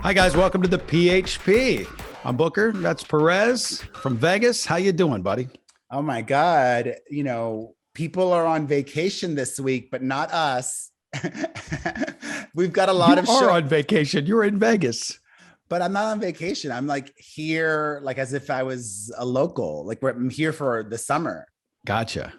Hi guys, welcome to the PHP. I'm Booker. That's Perez from Vegas. How you doing, buddy? Oh my God. People are on vacation this week, but not us. We've got a lot of shows on vacation. You're in Vegas. But I'm not on vacation. I'm like here, like as if I was a local, like I'm here for the summer. Gotcha.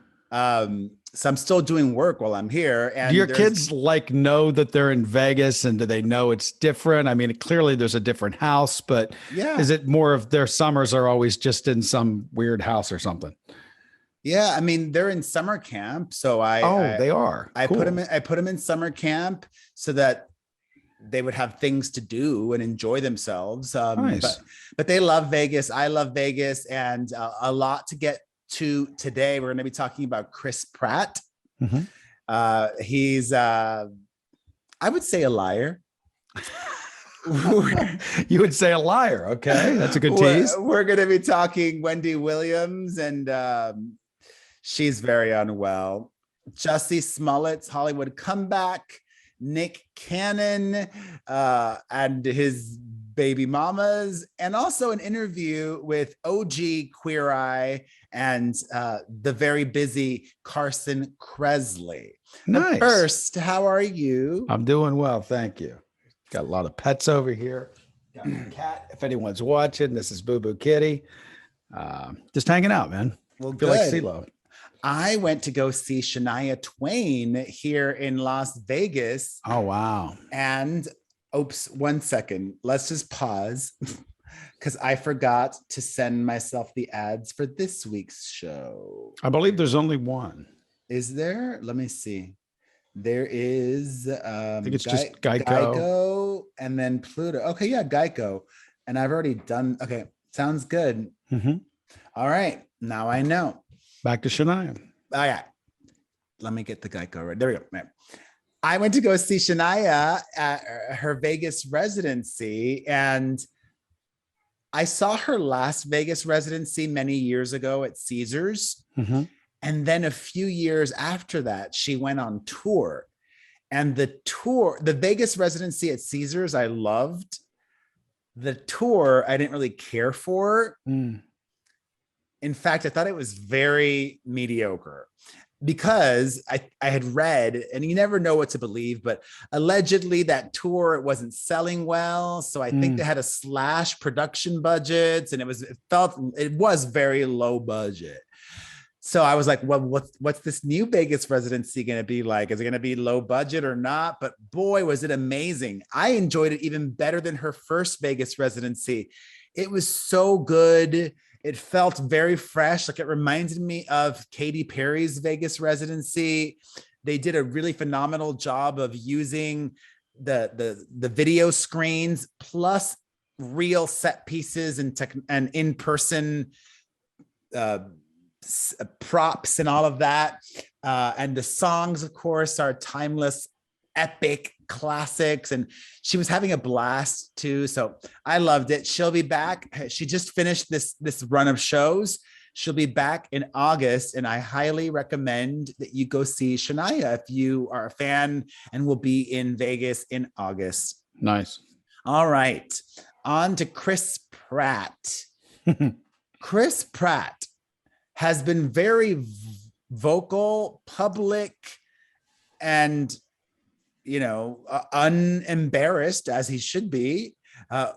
So I'm still doing work while I'm here. And do your kids know that they're in Vegas, and do they know it's different? I mean, clearly there's a different house, but yeah, is it more of their summers are always just in some weird house or something? Yeah, I mean, they're in summer camp. So they are. I put them in summer camp so that they would have things to do and enjoy themselves. Nice. But they love Vegas. I love Vegas, and a lot to get to today. We're going to be talking about Chris Pratt. Mm-hmm. He's, I would say, a liar. You would say a liar. Okay, that's a good tease. We're going to be talking Wendy Williams, and she's very unwell. Jussie Smollett's Hollywood comeback. Nick Cannon and his baby mamas, and also an interview with OG Queer Eye and the very busy Carson Cressley. Nice. But first, how are you? I'm doing well, thank you. Got a lot of pets over here. Got my cat. If anyone's watching, this is Boo Boo Kitty. Just hanging out, man. Well, feel good. like CeeLo. I went to go see Shania Twain here in Las Vegas. Oh, wow. And oops, 1 second. Let's just pause because I forgot to send myself the ads for this week's show. I believe there's only one. Is there? Let me see. There is I think it's just Geico and then Pluto. Okay, yeah, Geico. And I've already done. Okay, sounds good. Mm-hmm. All right, now I know. Back to Shania. All right. Let me get the Geico right. There we go. Man. I went to go see Shania at her Vegas residency, and I saw her last Vegas residency many years ago at Caesars. Mm-hmm. And then a few years after that, she went on tour. And the Vegas residency at Caesars, I loved. The tour, I didn't really care for. In fact, I thought it was very mediocre because I had read, and you never know what to believe, but allegedly that tour, it wasn't selling well. So I think they had to slash production budgets, and it was very low budget. So I was like, well, what's this new Vegas residency going to be like? Is it going to be low budget or not? But boy, was it amazing. I enjoyed it even better than her first Vegas residency. It was so good. It felt very fresh. Like it reminded me of Katy Perry's Vegas residency. They did a really phenomenal job of using the video screens plus real set pieces and in-person props and all of that. And the songs, of course, are timeless, epic classics, and she was having a blast too. So I loved it. She'll be back. She just finished this run of shows. She'll be back in August, and I highly recommend that you go see Shania if you are a fan and will be in Vegas in August. Nice. All right, on to Chris Pratt. Chris Pratt has been very vocal, public, and unembarrassed, as he should be,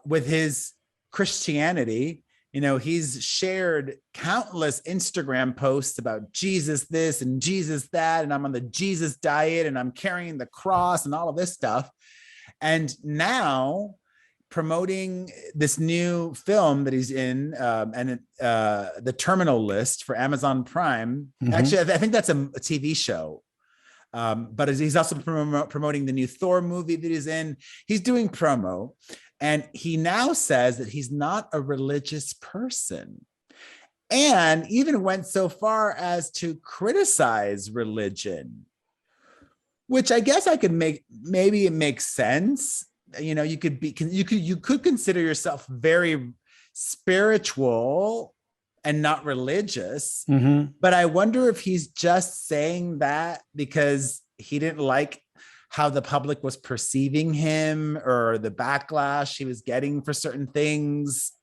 with his Christianity. He's shared countless Instagram posts about Jesus this and Jesus that, and I'm on the Jesus diet, and I'm carrying the cross and all of this stuff. And now promoting this new film that he's in, and the Terminal List for Amazon Prime. Mm-hmm. Actually, I think that's a TV show. But he's also promoting the new Thor movie that he's in. He's doing promo, and he now says that he's not a religious person, and even went so far as to criticize religion, which I guess maybe it makes sense. You could consider yourself very spiritual and not religious. Mm-hmm. But I wonder if he's just saying that because he didn't like how the public was perceiving him or the backlash he was getting for certain things?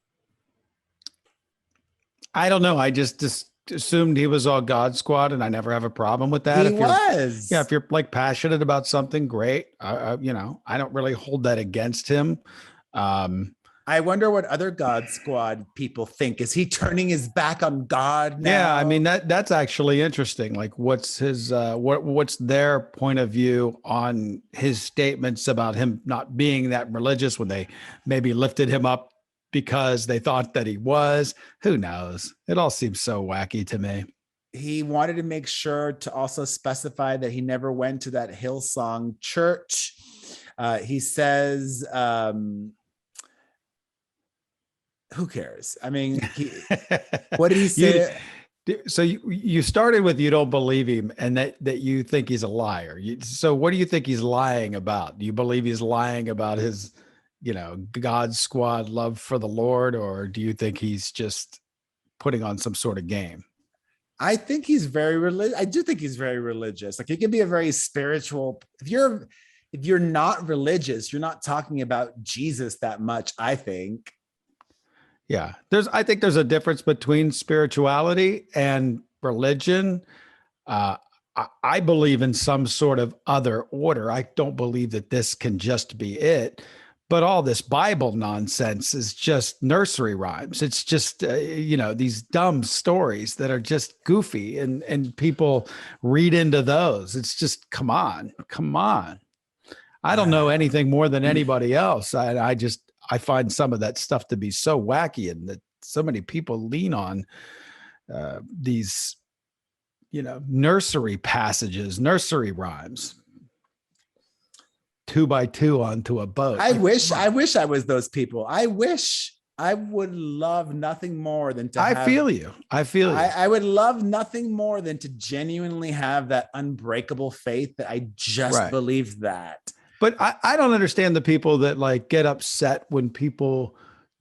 I don't know. I just assumed he was all God Squad, and I never have a problem with that. He If you're, was. yeah, if you're like passionate about something, great. I don't really hold that against him. I wonder what other God Squad people think. Is he turning his back on God now? Yeah, I mean that's actually interesting. Like, what's his what's their point of view on his statements about him not being that religious when they maybe lifted him up because they thought that he was? Who knows? It all seems so wacky to me. He wanted to make sure to also specify that he never went to that Hillsong church. He says, who cares? I mean, what did he say? So you started with you don't believe him and that you think he's a liar. So what do you think he's lying about? Do you believe he's lying about his, God Squad love for the Lord, or do you think he's just putting on some sort of game? I think he's very religious. I do think he's very religious. Like, he can be a very spiritual. If you're not religious, you're not talking about Jesus that much, I think. Yeah, I think there's a difference between spirituality and religion. I believe in some sort of other order. I don't believe that this can just be it. But all this Bible nonsense is just nursery rhymes. It's just, these dumb stories that are just goofy, and people read into those. It's just, come on. I don't know anything more than anybody else. I find some of that stuff to be so wacky, and that so many people lean on these, nursery passages, nursery rhymes. 2 by 2 onto a boat. I wish I was those people. I wish I would love nothing more than to I feel you. I would love nothing more than to genuinely have that unbreakable faith that I just believed that. But I don't understand the people that like get upset when people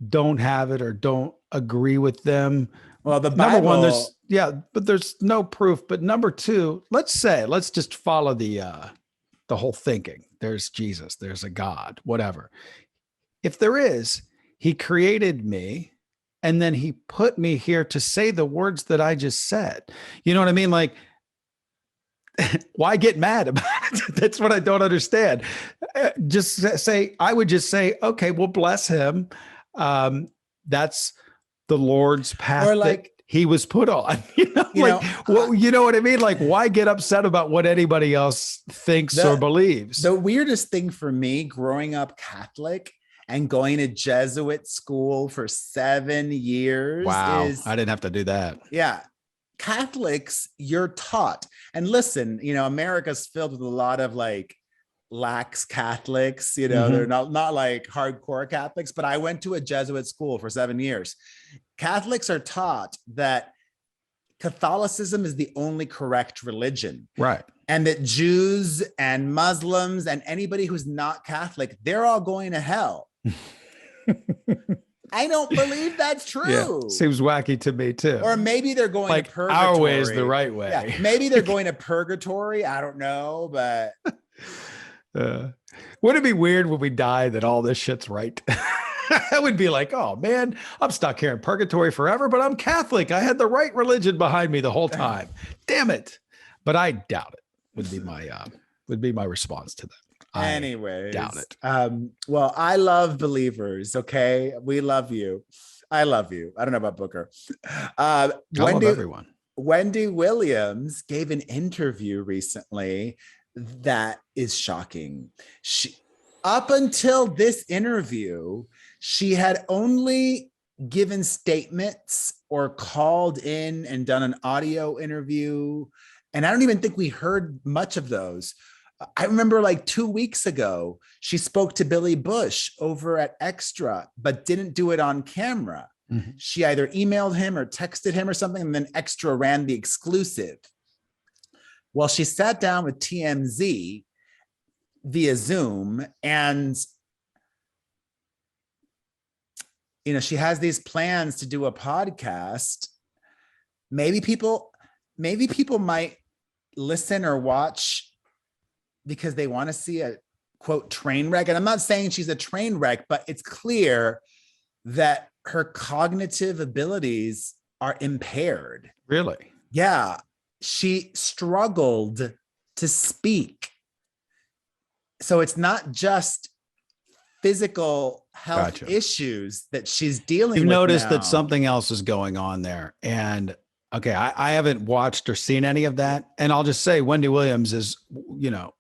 don't have it or don't agree with them. Well, the Bible, number one, but there's no proof. But number two, let's just follow the whole thinking. There's Jesus, there's a God, whatever. If there is, he created me, and then he put me here to say the words that I just said. You know what I mean? Like, why get mad about it? That's what I don't understand. I would just say, okay, well, bless him. That's the Lord's path. Or like, he was put on, you know what I mean? Like, why get upset about what anybody else thinks or believes? The weirdest thing for me growing up Catholic and going to Jesuit school for 7 years. Wow. I didn't have to do that. Yeah. Catholics, you're taught. And listen, America's filled with a lot of like lax Catholics, they're not like hardcore Catholics, but I went to a Jesuit school for 7 years. Catholics are taught that Catholicism is the only correct religion. Right. And that Jews and Muslims and anybody who's not Catholic, they're all going to hell. I don't believe that's true. Yeah, seems wacky to me too. Or maybe they're going like to purgatory. Our way is the right way. Yeah, maybe they're going to purgatory. I don't know, but would it be weird when we die that all this shit's right? I would be like, oh man, I'm stuck here in purgatory forever, but I'm Catholic. I had the right religion behind me the whole time. Damn it. But I doubt it would be my response to that. Anyways, doubt it. Well, I love believers. Okay. We love you. I love you. I don't know about Booker. I love everyone. Wendy Williams gave an interview recently that is shocking. Up until this interview, she had only given statements or called in and done an audio interview. And I don't even think we heard much of those. I remember like 2 weeks ago, she spoke to Billy Bush over at Extra, but didn't do it on camera. Mm-hmm. She either emailed him or texted him or something, and then Extra ran the exclusive. Well, she sat down with TMZ via Zoom, and she has these plans to do a podcast. Maybe people might listen or watch because they want to see a quote train wreck. And I'm not saying she's a train wreck, but it's clear that her cognitive abilities are impaired. Really? Yeah. She struggled to speak. So it's not just physical health issues that she's dealing with. You've noticed now. that something else is going on there. And okay, I haven't watched or seen any of that. And I'll just say Wendy Williams is, you know,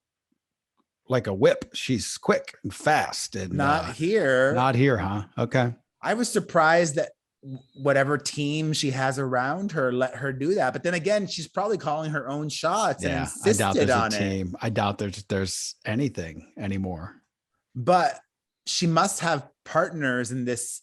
like a whip. She's quick and fast. And not here. Not here, huh? Okay. I was surprised that whatever team she has around her let her do that. But then again, she's probably calling her own shots and insisted I doubt there's on a team. I doubt there's anything anymore. But she must have partners in this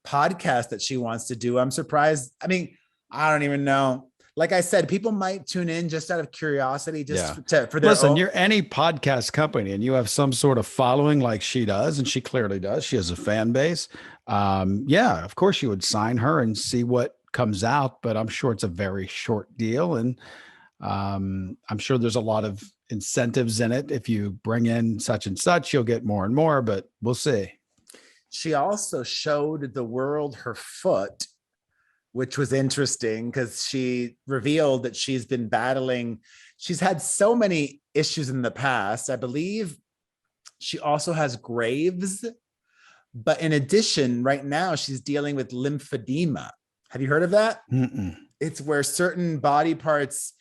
podcast that she wants to do. I'm surprised. I mean, I don't even know. Like I said, people might tune in just out of curiosity, for their Listen, you're any podcast company and you have some sort of following like she does, and she clearly does. She has a fan base. Yeah, of course you would sign her and see what comes out, but I'm sure it's a very short deal. And I'm sure there's a lot of incentives in it. If you bring in such and such, you'll get more and more, but we'll see. She also showed the world her foot, which was interesting because she revealed that she's been battling. She's had so many issues in the past. I believe she also has Graves, but in addition, right now she's dealing with lymphedema. Have you heard of that? Mm-mm. It's where certain body parts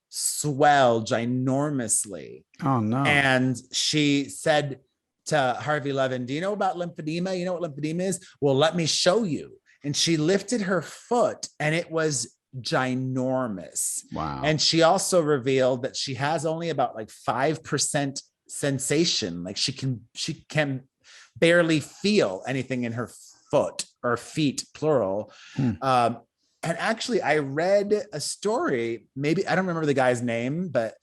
swell ginormously. Oh no. And she said to Harvey Levin, do you know about lymphedema? You know what lymphedema is? Well, let me show you. And she lifted her foot and it was ginormous. Wow. And she also revealed that she has only about like 5% sensation. Like she can barely feel anything in her foot or feet, plural. And actually I read a story, maybe, I don't remember the guy's name, but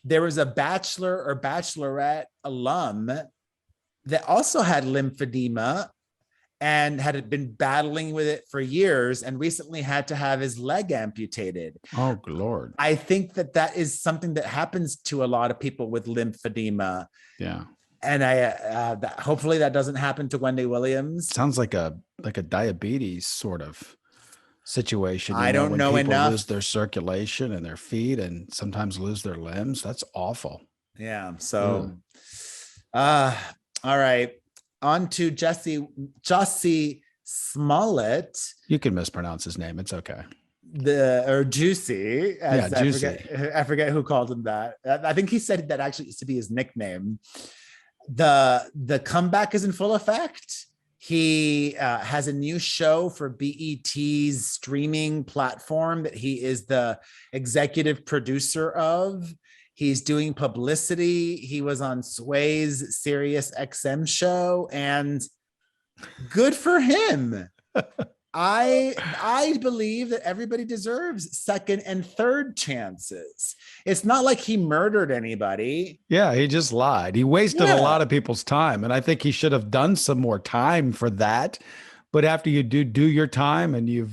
there was a bachelor or bachelorette alum that also had lymphedema and had been battling with it for years and recently had to have his leg amputated. Oh, Lord. I think that is something that happens to a lot of people with lymphedema. Yeah. And hopefully that doesn't happen to Wendy Williams. Sounds like a diabetes sort of situation. I don't know when people enough. lose their circulation in their feet and sometimes lose their limbs. That's awful. Yeah. So, all right. On to Jussie Smollett. You can mispronounce his name. It's okay. Jussie. Jussie. I forget who called him that. I think he said that actually used to be his nickname. The comeback is in full effect. He has a new show for BET's streaming platform that he is the executive producer of. He's doing publicity. He was on Sway's Sirius XM show, and good for him. I believe that everybody deserves second and third chances. It's not like he murdered anybody. Yeah, he just lied. He wasted a lot of people's time, and I think he should have done some more time for that. But after you do your time and you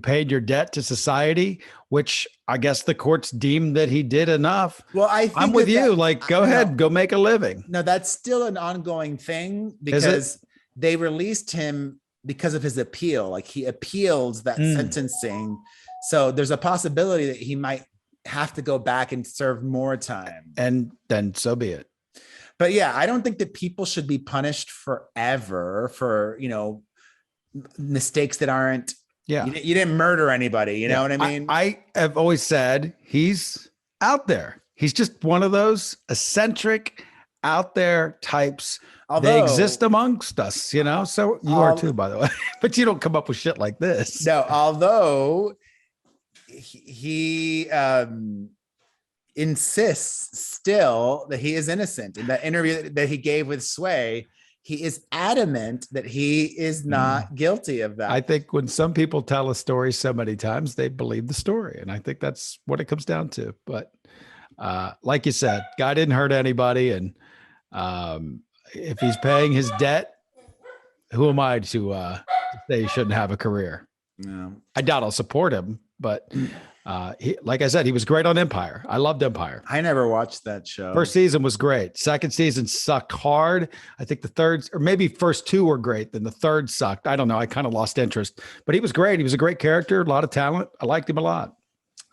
paid your debt to society, which I guess the courts deemed that he did enough. Well, I'm with you. Go ahead, go make a living. No, that's still an ongoing thing because they released him because of his appeal. Like he appealed that sentencing. So there's a possibility that he might have to go back and serve more time. And then so be it. But yeah, I don't think that people should be punished forever for, mistakes that aren't, you didn't murder anybody. You know what I mean? I have always said he's out there. He's just one of those eccentric out there types. They exist amongst us, so you are too, by the way, but you don't come up with shit like this. No, although he insists still that he is innocent. In that interview that he gave with Sway, he is adamant that he is not guilty of that. I think when some people tell a story so many times, they believe the story. And I think that's what it comes down to. But like you said, guy didn't hurt anybody. And if he's paying his debt, who am I to say he shouldn't have a career? No. I doubt I'll support him, but Like I said, he was great on Empire. I loved Empire. I never watched that show. First season was great. Second season sucked hard. I think the third, or maybe first two were great. Then the third sucked. I don't know. I kind of lost interest, but he was great. He was a great character, a lot of talent. I liked him a lot.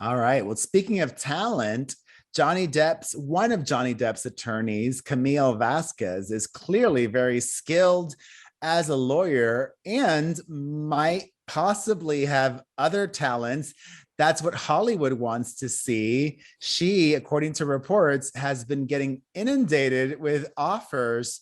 All right. Well, speaking of talent, one of Johnny Depp's attorneys, Camille Vasquez, is clearly very skilled as a lawyer and might possibly have other talents. That's what Hollywood wants to see. She, according to reports, has been getting inundated with offers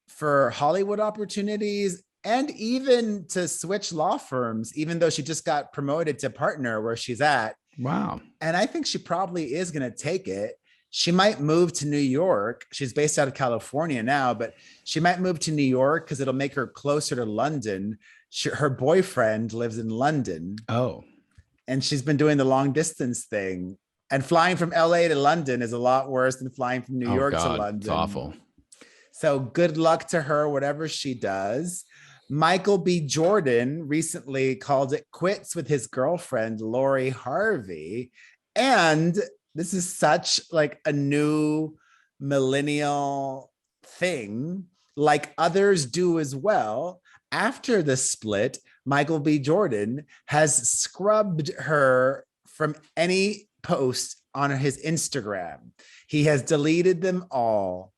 for Hollywood opportunities and even to switch law firms, even though she just got promoted to partner where she's at. Wow. And I think she probably is going to take it. She might move to New York. She's based out of California now, but she might move to New York because it'll make her closer to London. Her boyfriend lives in London. Oh. And she's been doing the long distance thing. And flying from LA to London is a lot worse than flying from New York to London. It's awful. So good luck to her, whatever she does. Michael B. Jordan recently called it quits with his girlfriend, Lori Harvey. And this is such like a new millennial thing, like others do as well. After the split, Michael B. Jordan has scrubbed her from any post on his Instagram. He has deleted them all.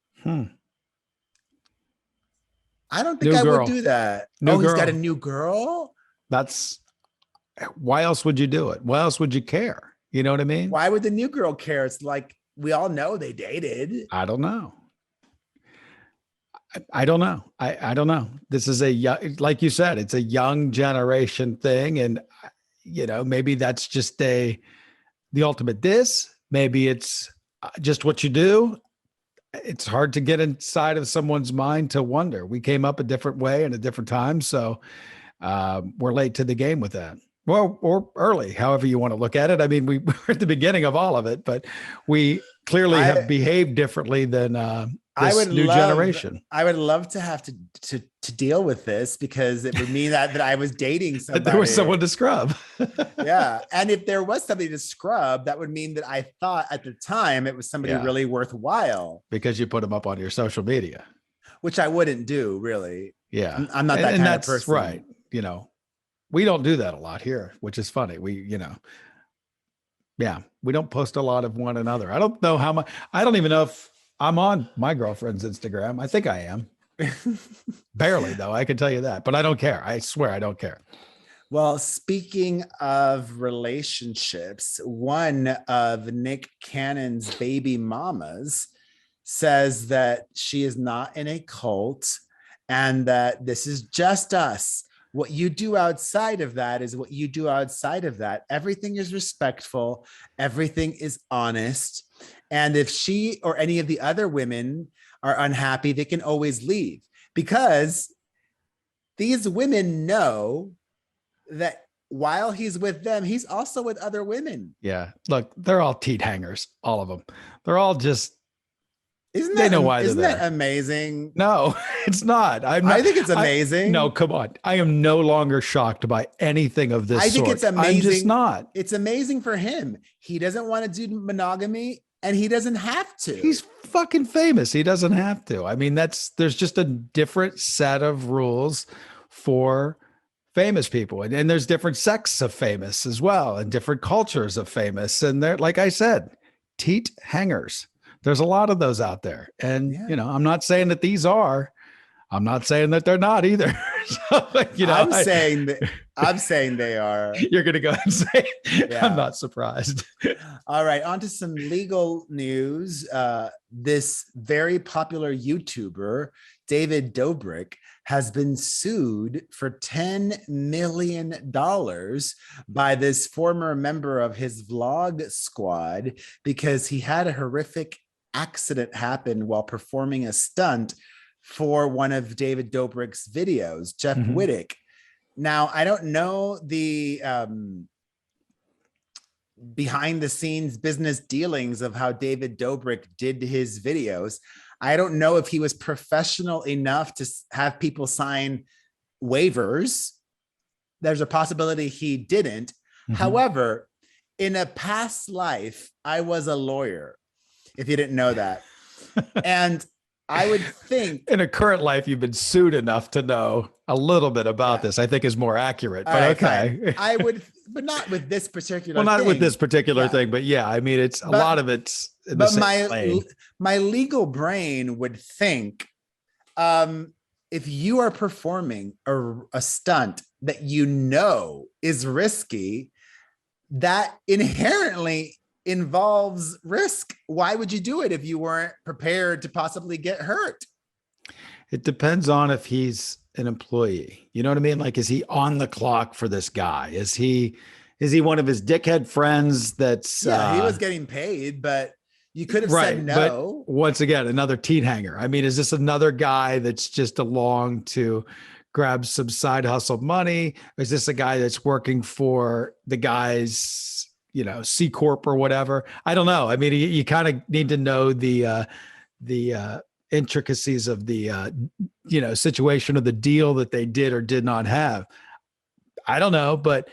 I don't think I would do that. He's got a new girl? Why else would you do it? Why else would you care? You know what I mean? Why would the new girl care? It's like, we all know they dated. I don't know. I don't know. I don't know. This is like you said, it's a young generation thing. And, maybe that's just the ultimate diss. Maybe it's just what you do. It's hard to get inside of someone's mind to wonder. We came up a different way and a different time. So we're late to the game with that. Well, or early, however you want to look at it. I mean, we're at the beginning of all of it, but we clearly have behaved differently than this new generation. I would love to have to deal with this because it would mean that I was dating somebody. That there was someone to scrub. Yeah. And if there was somebody to scrub, that would mean that I thought at the time it was somebody really worthwhile. Because you put them up on your social media. Which I wouldn't do, really. Yeah. I'm not that kind of person. Right. We don't do that a lot here, which is funny. We don't post a lot of one another. I don't know how much. I don't even know if I'm on my girlfriend's Instagram. I think I am. Barely, though. I can tell you that, but I don't care. I swear I don't care. Well, speaking of relationships, one of Nick Cannon's baby mamas says that she is not in a cult and that this is just us. What you do outside of that is what you do outside of that. Everything is respectful. Everything is honest. And if she or any of the other women are unhappy, they can always leave because these women know that while he's with them, he's also with other women. Yeah. Look, they're all teat hangers, all of them. They're all just, Isn't they know why they're there. That amazing? No, it's not. I think it's amazing. No, come on. I am no longer shocked by anything of this sort. I think it's amazing. I'm just not. It's amazing for him. He doesn't want to do monogamy and he doesn't have to. He's fucking famous. He doesn't have to. I mean, there's just a different set of rules for famous people. And there's different sects of famous as well and different cultures of famous. And they're, like I said, teat hangers. There's a lot of those out there. And, I'm not saying that these are. I'm not saying that they're not either. So, I'm saying they are. You're going to go and say it? Yeah. I'm not surprised. All right. On to some legal news. This very popular YouTuber, David Dobrik, has been sued for $10 million by this former member of his vlog squad because he had a horrific accident happen while performing a stunt for one of David Dobrik's videos, Jeff Wittick. Now, I don't know the behind the scenes business dealings of how David Dobrik did his videos. I don't know if he was professional enough to have people sign waivers. There's a possibility he didn't. However, in a past life, I was a lawyer, if you didn't know that. And I would think in a current life, you've been sued enough to know a little bit about this, I think is more accurate, but okay. Fine. I would, but not with this particular well, not thing. with this particular thing, but yeah, I mean, it's a lot of it's in the same lane. My legal brain would think, if you are performing a stunt that you know is risky, that inherently involves risk. Why would you do it if you weren't prepared to possibly get hurt? It depends on if he's an employee. You know what I mean? Like, is he on the clock for this guy? Is he one of his dickhead friends that's he was getting paid, but you could have said no. But once again, another teat hanger. I mean, is this another guy that's just along to grab some side hustle money? Or is this a guy that's working for the guy's, C Corp or whatever? I don't know. I mean, you kind of need to know the intricacies of the, situation of the deal that they did or did not have. I don't know, but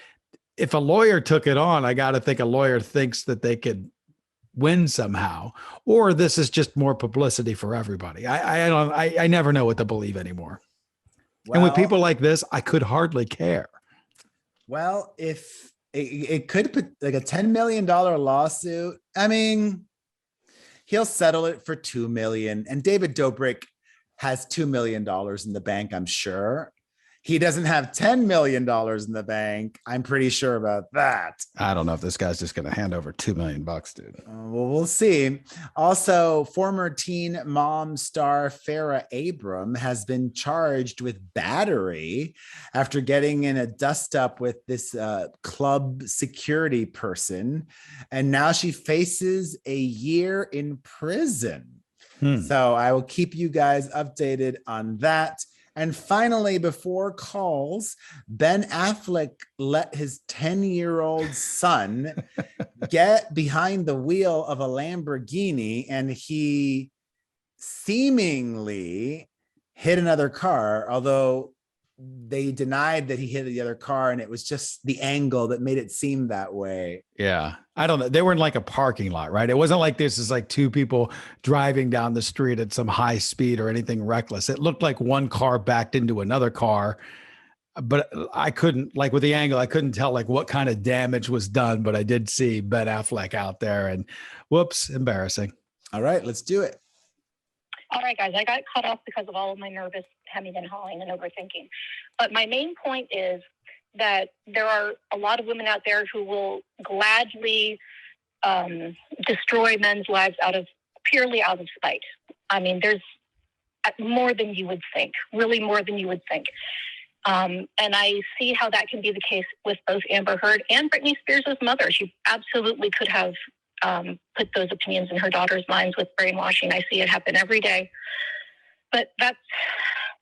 if a lawyer took it on, I got to think a lawyer thinks that they could win somehow, or this is just more publicity for everybody. I never know what to believe anymore. Well, and with people like this, I could hardly care. Well, if it could put like a $10 million lawsuit, I mean, he'll settle it for $2 million, and David Dobrik has $2 million in the bank, I'm sure. He doesn't have $10 million in the bank. I'm pretty sure about that. I don't know if this guy's just going to hand over $2 million, dude. Well, we'll see. Also, former Teen Mom star Farrah Abram has been charged with battery after getting in a dust up with this club security person. And now she faces a year in prison. So I will keep you guys updated on that. And finally, before calls, Ben Affleck let his 10-year-old son get behind the wheel of a Lamborghini, and he seemingly hit another car, although they denied that he hit the other car, and it was just the angle that made it seem that way. Yeah. I don't know. They were in like a parking lot, right? It wasn't like this is like two people driving down the street at some high speed or anything reckless. It looked like one car backed into another car, but I couldn't, like with the angle, I couldn't tell like what kind of damage was done, but I did see Ben Affleck out there, and whoops, embarrassing. All right, let's do it. All right, guys, I got cut off because of all of my nervous hemming and hawing and overthinking. But my main point is that there are a lot of women out there who will gladly destroy men's lives purely out of spite. I mean, there's more than you would think, really more than you would think. And I see how that can be the case with both Amber Heard and Britney Spears' mother. She absolutely could have put those opinions in her daughter's minds with brainwashing. I see it happen every day. But that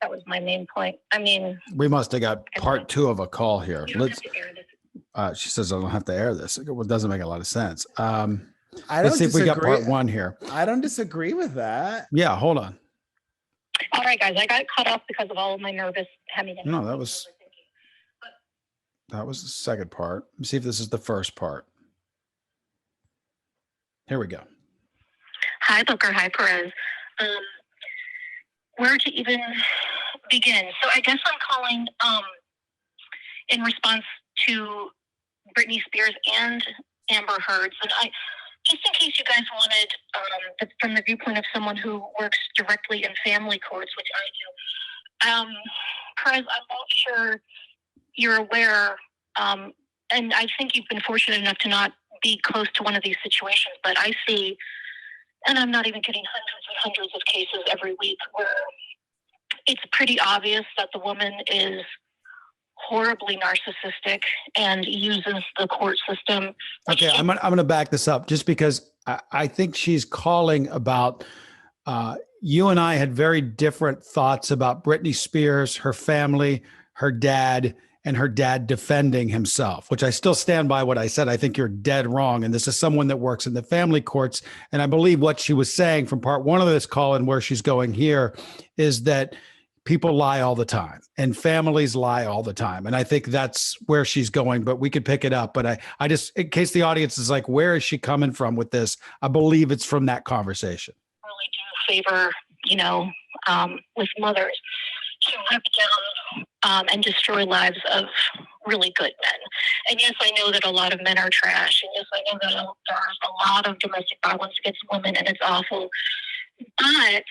was my main point. I mean, we must have got part 2 of a call here. She says I don't have to air this. It doesn't make a lot of sense. Let's see if we got part 1 here. I don't disagree with that. Yeah, hold on. All right, guys, I got cut off because of all of my nervous hemming and no, that was the second part. Let me see if this is the first part. Here we go. Hi, Booker. Hi, Perez. Where to even begin? So I guess I'm calling in response to Britney Spears and Amber Heard's. And just in case you guys wanted, from the viewpoint of someone who works directly in family courts, which I do, Perez, I'm not sure you're aware, and I think you've been fortunate enough to not be close to one of these situations, but I see, and I'm not even kidding, hundreds of cases every week where it's pretty obvious that the woman is horribly narcissistic and uses the court system. Okay, I'm gonna back this up just because I think she's calling about you and I had very different thoughts about Britney Spears, her family, her dad, and her dad defending himself, which I still stand by what I said. I think you're dead wrong. And this is someone that works in the family courts. And I believe what she was saying from part 1 of this call and where she's going here is that people lie all the time and families lie all the time. And I think that's where she's going, but we could pick it up. But I just, in case the audience is like, where is she coming from with this? I believe it's from that conversation. Really do favor, with mothers to rip down and destroy lives of really good men. And yes, I know that a lot of men are trash. And yes, I know that there's a lot of domestic violence against women, and it's awful. But,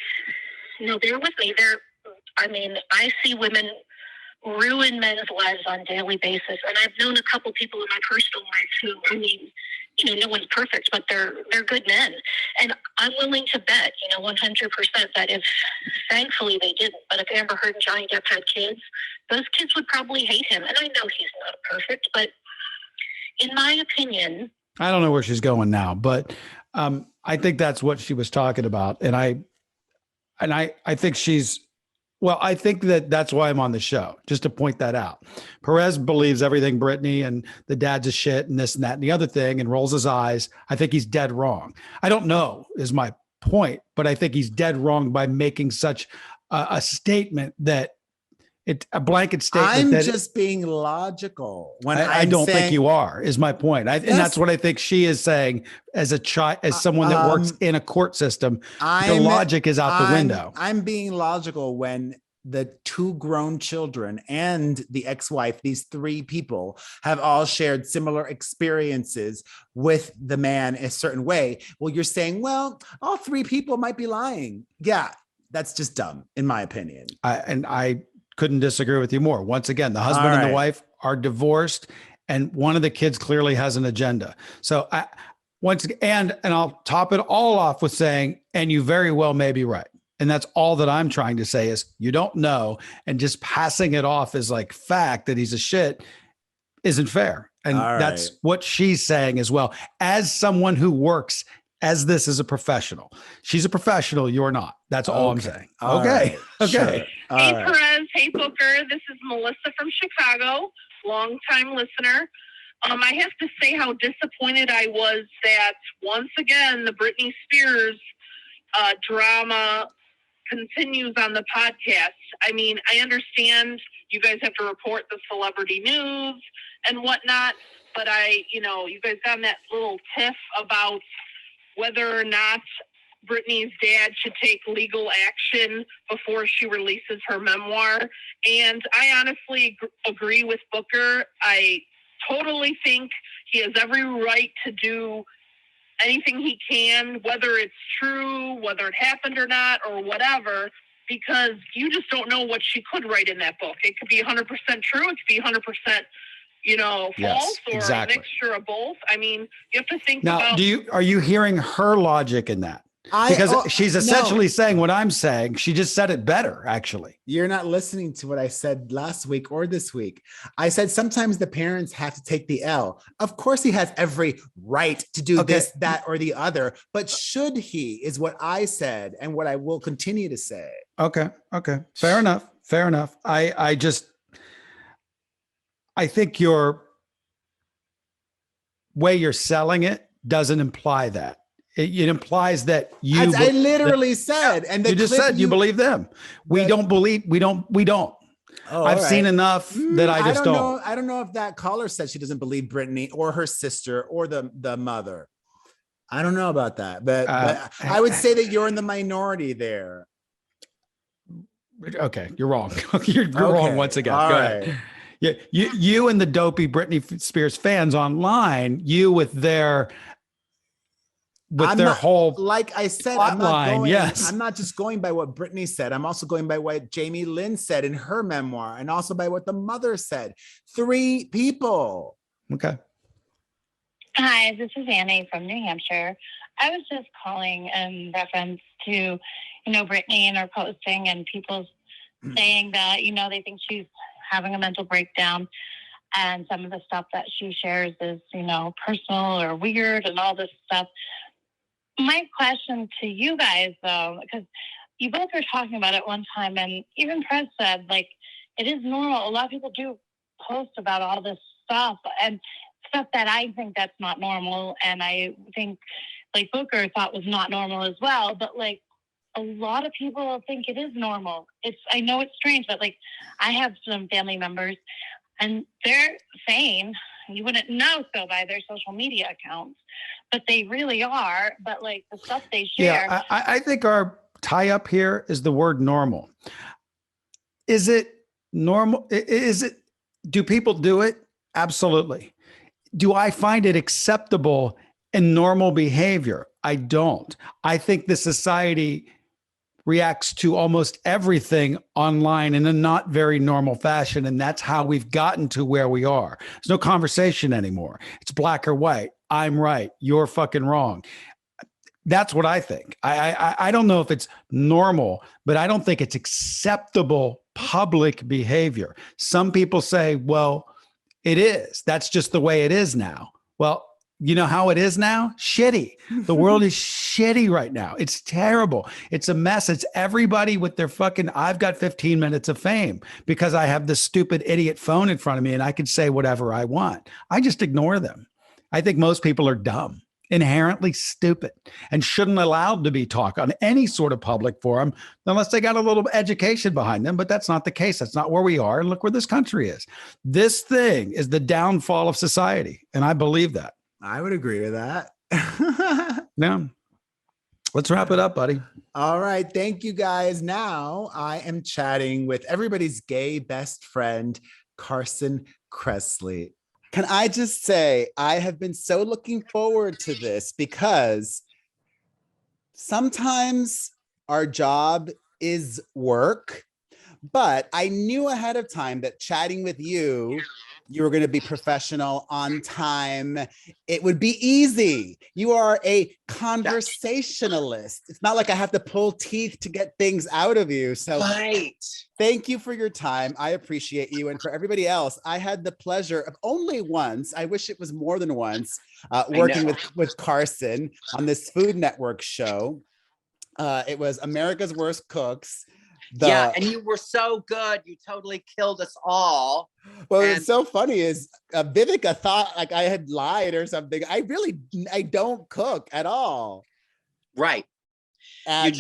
bear with me. I see women ruin men's lives on a daily basis. And I've known a couple people in my personal life who, no one's perfect, but they're good men. And I'm willing to bet, 100% that thankfully they didn't, but if Amber Heard and Johnny Depp had kids, those kids would probably hate him. And I know he's not perfect, but in my opinion, I don't know where she's going now, but I think that's what she was talking about. And I think I think that's why I'm on the show, just to point that out. Perez believes everything Brittany and the dad's a shit and this and that and the other thing and rolls his eyes. I think he's dead wrong. I don't know is my point, but I think he's dead wrong by making such a statement that a blanket statement. I'm just being logical. When I don't think you are, is my point. And that's what I think she is saying as a child, as someone that works in a court system. The logic is out the window. I'm being logical when the two grown children and the ex-wife, these three people, have all shared similar experiences with the man a certain way. Well, you're saying, well, all three people might be lying. Yeah, that's just dumb, in my opinion. I couldn't disagree with you more. Once again, the husband and the wife are divorced, and one of the kids clearly has an agenda. So and I'll top it all off with saying, and you very well may be right. And that's all that I'm trying to say is you don't know, and just passing it off as like fact that he's a shit isn't fair. And that's what she's saying as well. As someone who works as this is a professional, she's a professional. You're not. That's all I'm saying. Okay. Sure. Hey, Perez. Hey, Booker. This is Melissa from Chicago, longtime listener. I have to say how disappointed I was that once again the Britney Spears drama continues on the podcast. I mean, I understand you guys have to report the celebrity news and whatnot, but you guys got in that little tiff about whether or not Britney's dad should take legal action before she releases her memoir. And I honestly agree with Booker. I totally think he has every right to do anything he can, whether it's true, whether it happened or not, or whatever, because you just don't know what she could write in that book. It could be 100% true. It could be 100%, false, or a mixture of both. I mean, you have to think about. Are you hearing her logic in that? Because she's essentially saying what I'm saying. She just said it better, actually. You're not listening to what I said last week or this week. I said sometimes the parents have to take the L. Of course, he has every right to do this, that, or the other. But should he is what I said and what I will continue to say. Okay. Fair enough. I think your way you're selling it doesn't imply that. It implies that you. As I literally said, and you just said you believe them. We don't believe. We don't. Oh, I've seen enough that I just don't. I don't know if that caller said she doesn't believe Britney or her sister or the mother. I don't know about that, but I would say that you're in the minority there. Okay, you're wrong. You're wrong once again. Go ahead. Yeah, you and the dopey Britney Spears fans online. You with their. Whole like I said, I'm not just going by what Britney said. I'm also going by what Jamie Lynn said in her memoir, and also by what the mother said. 3 people. Okay. Hi, this is Annie from New Hampshire. I was just calling in reference to, Britney and her posting and people saying that, they think she's having a mental breakdown. And some of the stuff that she shares is, personal or weird and all this stuff. My question to you guys, though, because you both were talking about it one time, and even Press said, it is normal. A lot of people do post about all this stuff, and stuff that I think that's not normal, and I think, Booker thought was not normal as well. But, a lot of people think it is normal. I know it's strange, but like I have some family members and they're saying you wouldn't know so by their social media accounts, but they really are. But like the stuff they share. Yeah, I think our tie up here is the word normal. Is it normal? Do people do it? Absolutely. Do I find it acceptable and normal behavior? I don't. I think the society reacts to almost everything online in a not very normal fashion. And that's how we've gotten to where we are. There's no conversation anymore. It's black or white. I'm right. You're fucking wrong. That's what I think. I don't know if it's normal, but I don't think it's acceptable public behavior. Some people say, well, it is. That's just the way it is now. Well, you know how it is now? Shitty. The world is shitty right now. It's terrible. It's a mess. It's everybody with their fucking, I've got 15 minutes of fame because I have this stupid idiot phone in front of me and I can say whatever I want. I just ignore them. I think most people are dumb, inherently stupid, and shouldn't allowed to be talk on any sort of public forum unless they got a little education behind them. But that's not the case. That's not where we are. And look where this country is. This thing is the downfall of society. And I believe that. I would agree with that. Yeah. Let's wrap it up, buddy. All right. Thank you, guys. Now I am chatting with everybody's gay best friend, Carson Cressley. Can I just say, I have been so looking forward to this because sometimes our job is work, but I knew ahead of time that chatting with you were going to be professional, on time. It would be easy. You are a conversationalist. It's not like I have to pull teeth to get things out of you. So thank you for your time. I appreciate you. And for everybody else, I had the pleasure of only once, I wish it was more than once, working with Carson on this Food Network show. It was America's Worst Cooks. Yeah, and you were so good. You totally killed us all. Well, it's so funny is Vivica thought like I had lied or something. I don't cook at all. Right. And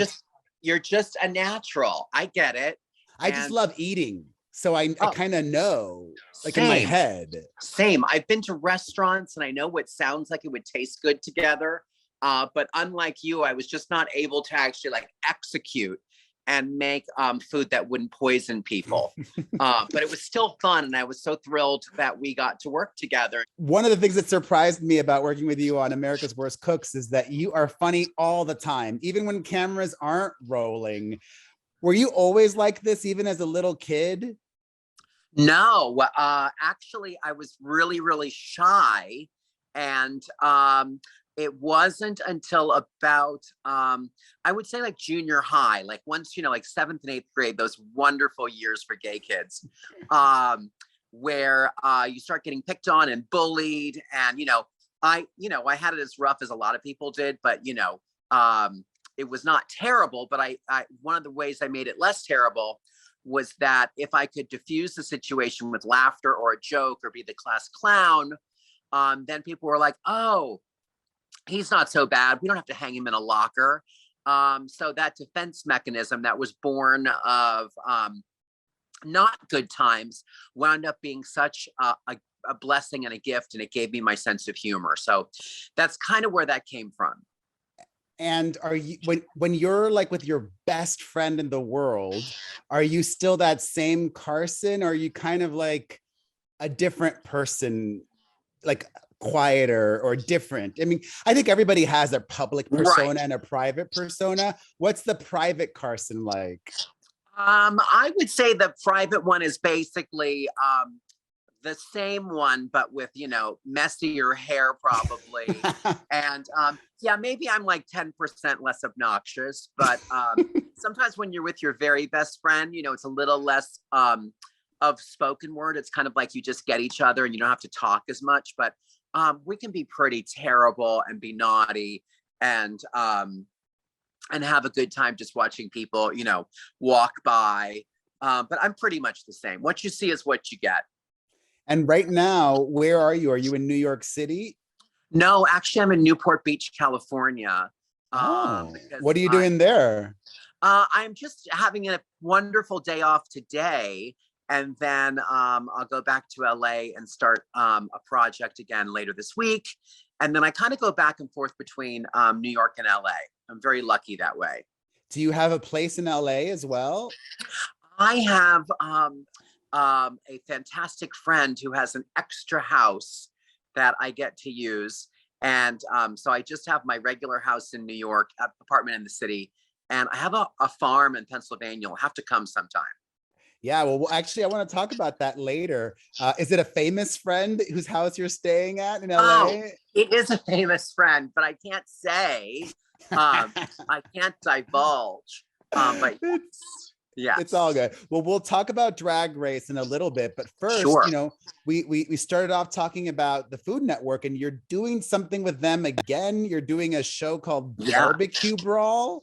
you're just a natural. I get it. I just love eating. So I kind of know, like same. In my head. Same. I've been to restaurants and I know what sounds like it would taste good together. But unlike you, I was just not able to actually like execute and make food that wouldn't poison people. But it was still fun. And I was so thrilled that we got to work together. One of the things that surprised me about working with you on America's Worst Cooks is that you are funny all the time, even when cameras aren't rolling. Were you always like this, even as a little kid? No, actually, I was really, really shy. And it wasn't until about, I would say like junior high, like once, like 7th and 8th grade, those wonderful years for gay kids, where you start getting picked on and bullied. And, I had it as rough as a lot of people did, but, it was not terrible. But I one of the ways I made it less terrible was that if I could diffuse the situation with laughter or a joke or be the class clown, then people were like, oh, he's not so bad. We don't have to hang him in a locker. So that defense mechanism that was born of not good times wound up being such a blessing and a gift, and it gave me my sense of humor. So that's kind of where that came from. And are you, when you're like with your best friend in the world, are you still that same Carson, or are you kind of like a different person, like quieter or different? I mean, I think everybody has a public persona and a private persona. What's the private Carson like? I would say the private one is basically the same one, but with, messier hair probably. And yeah, maybe I'm like 10% less obnoxious, but sometimes when you're with your very best friend, it's a little less of spoken word. It's kind of like you just get each other and you don't have to talk as much, but we can be pretty terrible and be naughty and have a good time just watching people, walk by. But I'm pretty much the same. What you see is what you get. And right now, where are you? Are you in New York City? No, actually, I'm in Newport Beach, California. What are you doing there? I'm just having a wonderful day off today. And then I'll go back to LA and start a project again later this week. And then I kind of go back and forth between New York and LA. I'm very lucky that way. Do you have a place in LA as well? I have a fantastic friend who has an extra house that I get to use. And so I just have my regular house in New York, apartment in the city. And I have a farm in Pennsylvania. You'll have to come sometime. Yeah, well, actually, I want to talk about that later. Is it a famous friend whose house you're staying at in LA? Oh, it is a famous friend, but I can't say. I can't divulge. But yes. It's all good. Well, we'll talk about Drag Race in a little bit, but first, Sure. you know, we started off talking about the Food Network, and you're doing something with them again. You're doing a show called Barbecue Brawl.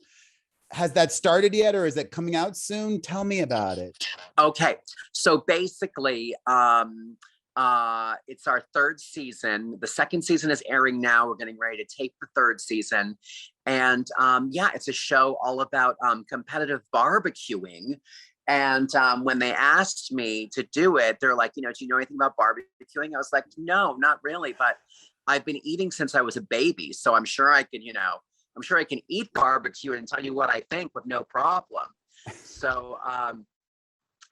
Has that started yet, or is it coming out soon? Tell me about it. Okay, so basically, it's our third season. The second season is airing now. We're getting ready to tape the third season. And yeah, it's a show all about competitive barbecuing. And when they asked me to do it, they're like, you know, do you know anything about barbecuing? I was like, no, not really. But I've been eating since I was a baby. So I'm sure I can, you know, I'm sure I can eat barbecue and tell you what I think with no problem. So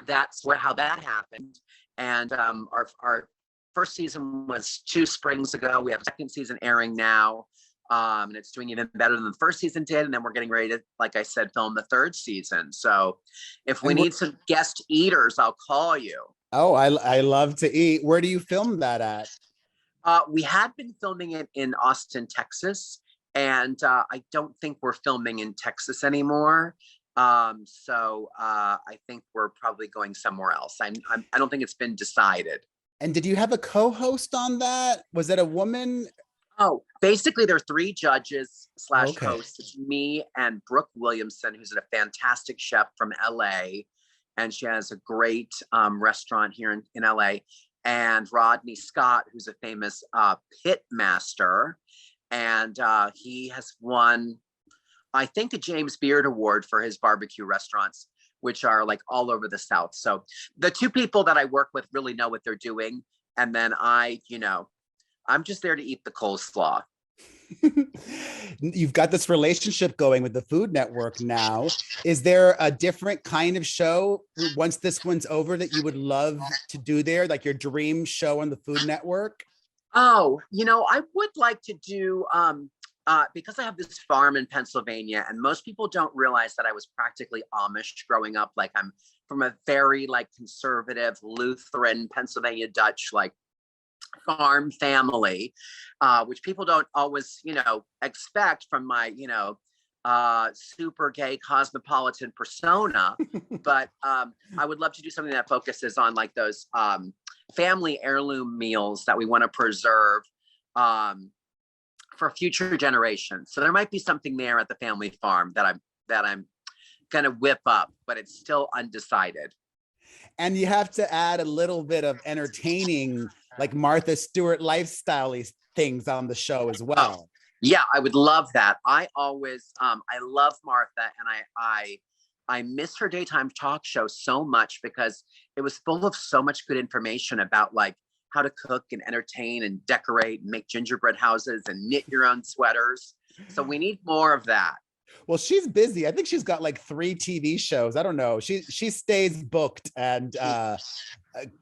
that's how that happened. And our first season was 2 springs ago. We have a second season airing now. And it's doing even better than the first season did. And then we're getting ready to, like I said, film the third season. So if we need some guest eaters, I'll call you. Oh, I love to eat. Where do you film that at? We had been filming it in Austin, Texas. And I don't think we're filming in Texas anymore. So I think we're probably going somewhere else. I don't think it's been decided. And did you have a co-host on that? Was it a woman? Oh, basically there are 3 judges / hosts. It's me and Brooke Williamson, who's a fantastic chef from LA. And she has a great restaurant here in LA. And Rodney Scott, who's a famous pit master. And he has won, I think, a James Beard Award for his barbecue restaurants, which are like all over the South. So the 2 people that I work with really know what they're doing. And then I'm just there to eat the coleslaw. You've got this relationship going with the Food Network now. Is there a different kind of show once this one's over that you would love to do there, like your dream show on the Food Network? Oh, you know, I would like to do, because I have this farm in Pennsylvania, and most people don't realize that I was practically Amish growing up. Like I'm from a very conservative Lutheran Pennsylvania Dutch farm family, which people don't always, expect from my, super gay cosmopolitan persona. But I would love to do something that focuses on those family heirloom meals that we want to preserve for future generations. So there might be something there at the family farm that I'm gonna whip up, but it's still undecided. And you have to add a little bit of entertaining, like Martha Stewart lifestyle things on the show as well. Yeah, I would love that. I always, I love Martha, and I miss her daytime talk show so much because it was full of so much good information about how to cook and entertain and decorate and make gingerbread houses and knit your own sweaters. So we need more of that. Well, she's busy. I think she's got 3 TV shows. I don't know. She stays booked and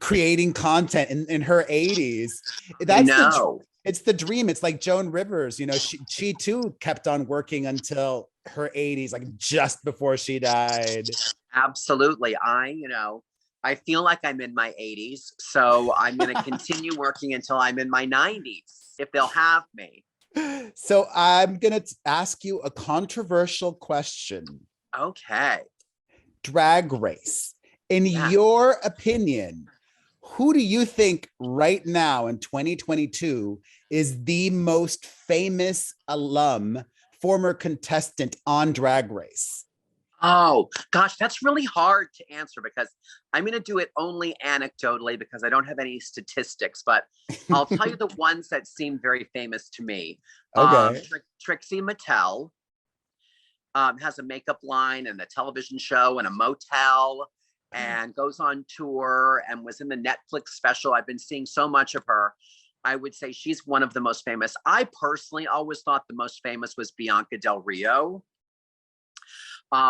creating content in her 80s. It's the dream. It's like Joan Rivers, she too kept on working until her 80s, just before she died. Absolutely. I feel like I'm in my 80s, so I'm going to continue working until I'm in my 90s, if they'll have me. So I'm going to ask you a controversial question. Okay. Drag Race. In your opinion, who do you think right now in 2022 is the most famous former contestant on Drag Race? Oh, gosh, that's really hard to answer because I'm going to do it only anecdotally because I don't have any statistics, but I'll tell you the ones that seem very famous to me. Okay. Trixie Mattel, has a makeup line and a television show and a motel, and goes on tour and was in the Netflix special. I've been seeing so much of her. I would say she's one of the most famous. I personally always thought the most famous was Bianca Del Rio,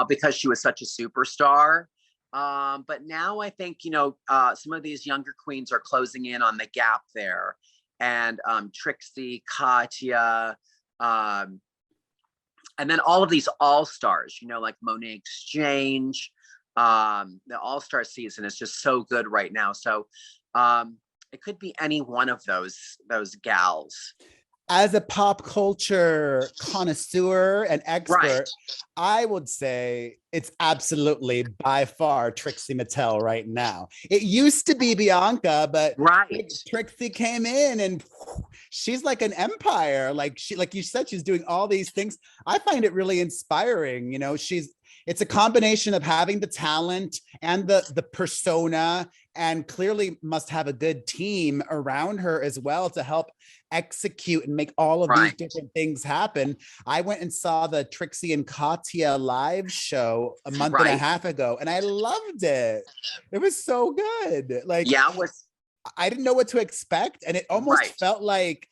because she was such a superstar. But now I think, some of these younger queens are closing in on the gap there. And Trixie, Katya, and then all of these all-stars, like Monet Exchange. The all-star season is just so good right now. So it could be any one of those gals. As a pop culture connoisseur and expert, Right. I would say it's absolutely by far Trixie Mattel right now. It used to be Bianca, but Right. Trixie came in and she's like an empire. Like you said, she's doing all these things. I find it really inspiring. It's a combination of having the talent and the persona, and clearly must have a good team around her as well to help execute and make all of these different things happen. I went and saw the Trixie and Katya live show a month and a half ago, and I loved it. It was so good. I didn't know what to expect, and it almost felt like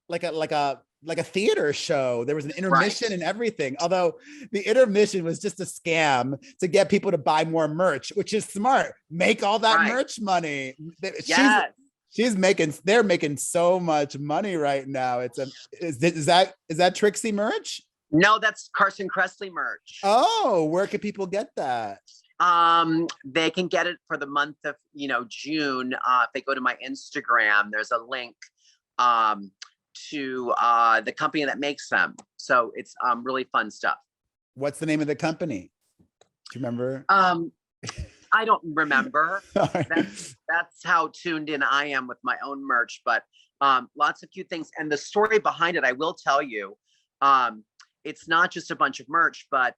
a theater show. There was an intermission and everything. Although the intermission was just a scam to get people to buy more merch, which is smart. Make all that merch money. They're making so much money right now. Is that Trixie merch? No, that's Carson Cressley merch. Oh, where can people get that? They can get it for the month of, June. If they go to my Instagram, there's a link to the company that makes them. So it's really fun stuff. What's the name of the company? Do you remember? I don't remember. Right. That's how tuned in I am with my own merch, but lots of cute things. And the story behind it, I will tell you, it's not just a bunch of merch, but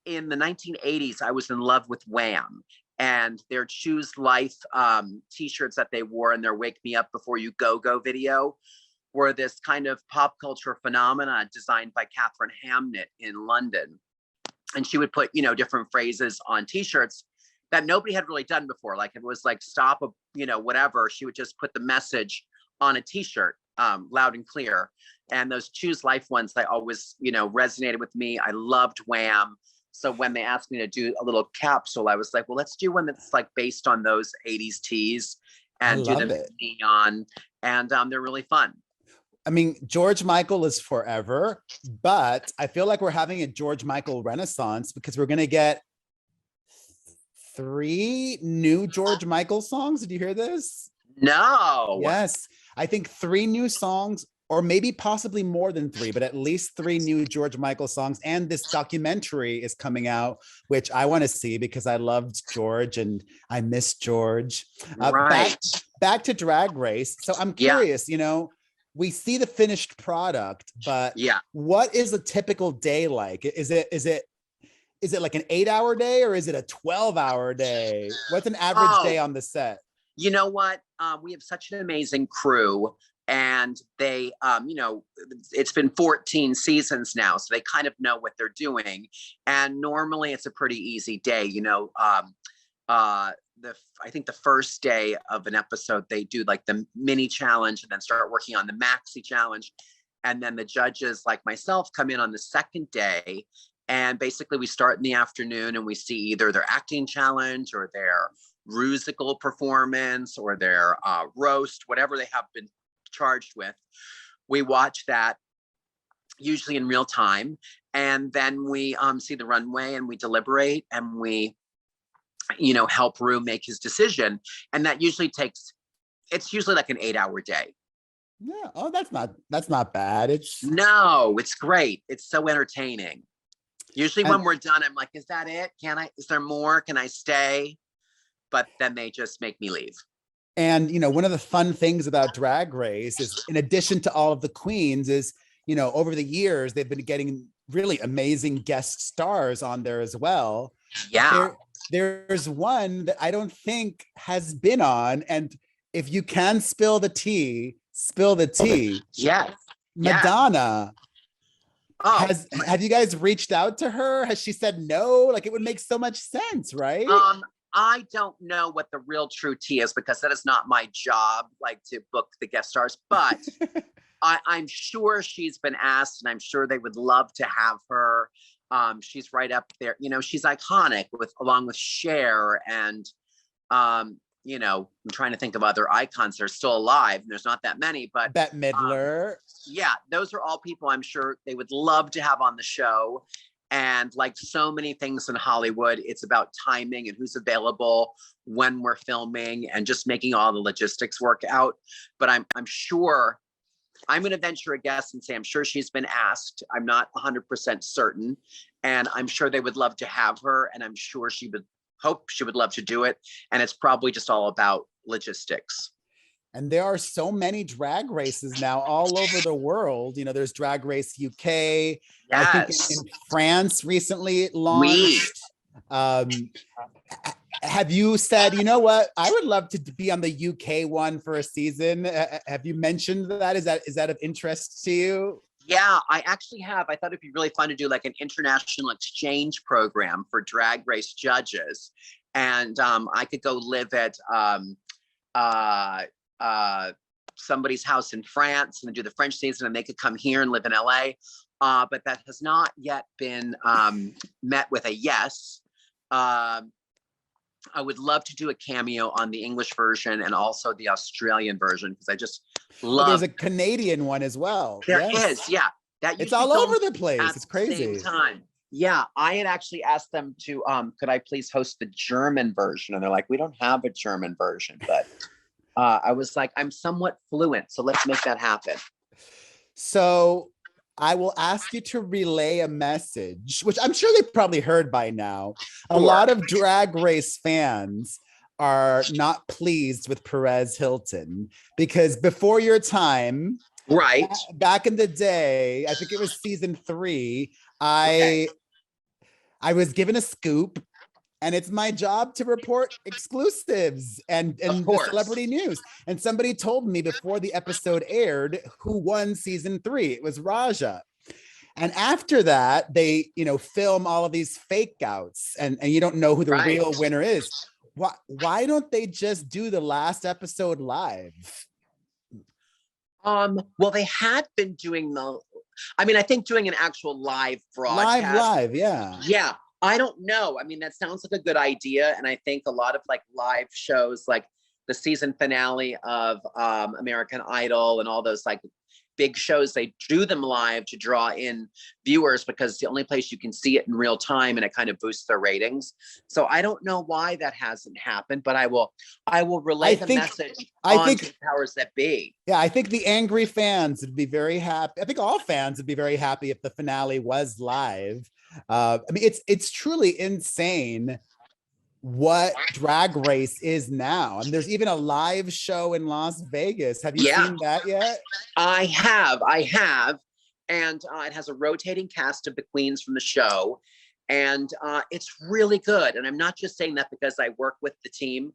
in the 1980s, I was in love with Wham, and their Choose Life t-shirts that they wore in their Wake Me Up Before You Go video were this kind of pop culture phenomena designed by Catherine Hamnett in London. And she would put, different phrases on t-shirts that nobody had really done before. Like it was like stop, whatever. She would just put the message on a t-shirt loud and clear. And those Choose Life ones, they always, resonated with me. I loved Wham. So when they asked me to do a little capsule, I was like, well, let's do one that's like based on those 80s tees and do them in neon. And they're really fun. I mean, George Michael is forever, but I feel like we're having a George Michael renaissance because we're going to get 3 new George Michael songs. Did you hear this? No. Yes. I think 3 new songs, or maybe possibly more than 3, but at least 3 new George Michael songs. And this documentary is coming out, which I want to see because I loved George and I miss George. Back to Drag Race. So I'm curious, we see the finished product, but what is a typical day like? Is it like an 8-hour day, or is it a 12-hour day? What's an average day on the set? You know what? We have such an amazing crew, and they, it's been 14 seasons now, so they kind of know what they're doing. And normally it's a pretty easy day, I think the first day of an episode, they do like the mini challenge and then start working on the maxi challenge. And then the judges like myself come in on the second day. And basically we start in the afternoon and we see either their acting challenge or their rusical performance or their roast, whatever they have been charged with. We watch that usually in real time. And then we see the runway and we deliberate and we help Rue make his decision. And that usually it's usually like an 8-hour day. Yeah. Oh, that's not bad. No, it's great. It's so entertaining. Usually when we're done, I'm like, is that it? Is there more? Can I stay? But then they just make me leave. And, one of the fun things about Drag Race is, in addition to all of the queens, is, over the years, they've been getting really amazing guest stars on there as well. Yeah. There's one that I don't think has been on. And if you can spill the tea, spill the tea. Yes. Madonna. Oh, Have you guys reached out to her? Has she said no? Like, it would make so much sense, right? I don't know what the real true tea is because that is not my job, like to book the guest stars, but I'm sure she's been asked and I'm sure they would love to have her. She's right up there. You know, she's iconic along with Cher and, you know, I'm trying to think of other icons that are still alive. And there's not that many, but Bette Midler. Yeah, those are all people I'm sure they would love to have on the show. And like so many things in Hollywood, it's about timing and who's available when we're filming and just making all the logistics work out. But I'm sure, I'm going to venture a guess and say I'm sure she's been asked. I'm not 100% certain. And I'm sure they would love to have her. And I'm sure she would love to do it. And it's probably just all about logistics. And there are so many drag races now all over the world. You know, there's Drag Race UK. Yes. I think in France recently it launched. Have you said, you know what, I would love to be on the UK one for a season? Have you mentioned that? Is that of interest to you? Yeah, I actually have. I thought it'd be really fun to do like an international exchange program for drag race judges. And I could go live at somebody's house in France and do the French season, and they could come here and live in LA. But that has not yet been met with a yes. I would love to do a cameo on the English version and also the Australian version because I just love. There's a Canadian one as well. There is, yeah. It's all over the place. It's crazy. Same time. Yeah, I had actually asked them to, could I please host the German version? And they're like, we don't have a German version, but I was like, I'm somewhat fluent, so let's make that happen. So I will ask you to relay a message, which I'm sure they've probably heard by now. A lot of Drag Race fans are not pleased with Perez Hilton because before your time, right, back in the day, I think it was season 3, I was given a scoop, and it's my job to report exclusives and the celebrity news. And somebody told me before the episode aired who won season 3. It was Raja. And after that, they, film all of these fake outs and you don't know who the real winner is. Why don't they just do the last episode live? Well, they had been doing I think doing an actual live broadcast. Live, yeah. Yeah. I don't know. I mean, that sounds like a good idea. And I think a lot of like live shows, like the season finale of American Idol and all those like big shows, they do them live to draw in viewers because it's the only place you can see it in real time and it kind of boosts their ratings. So I don't know why that hasn't happened, but I will relay the message to the powers that be. Yeah, I think the angry fans would be very happy. I think all fans would be very happy if the finale was live. It's truly insane what Drag Race is now. And there's even a live show in Las Vegas. Have you seen that yet? I have. And it has a rotating cast of the queens from the show. And it's really good. And I'm not just saying that because I work with the team.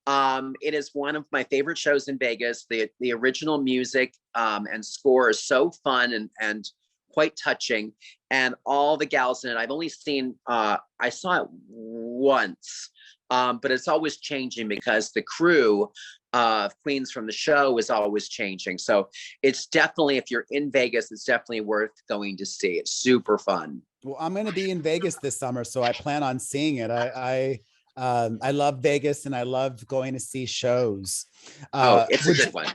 It is one of my favorite shows in Vegas. The original music and score is so fun and quite touching, and all the gals in it. I've only seen, I saw it once, but it's always changing because the crew of queens from the show is always changing. So it's definitely, if you're in Vegas, it's definitely worth going to see. It's super fun. Well, I'm going to be in Vegas this summer, so I plan on seeing it. I love Vegas and I love going to see shows. It's a good one.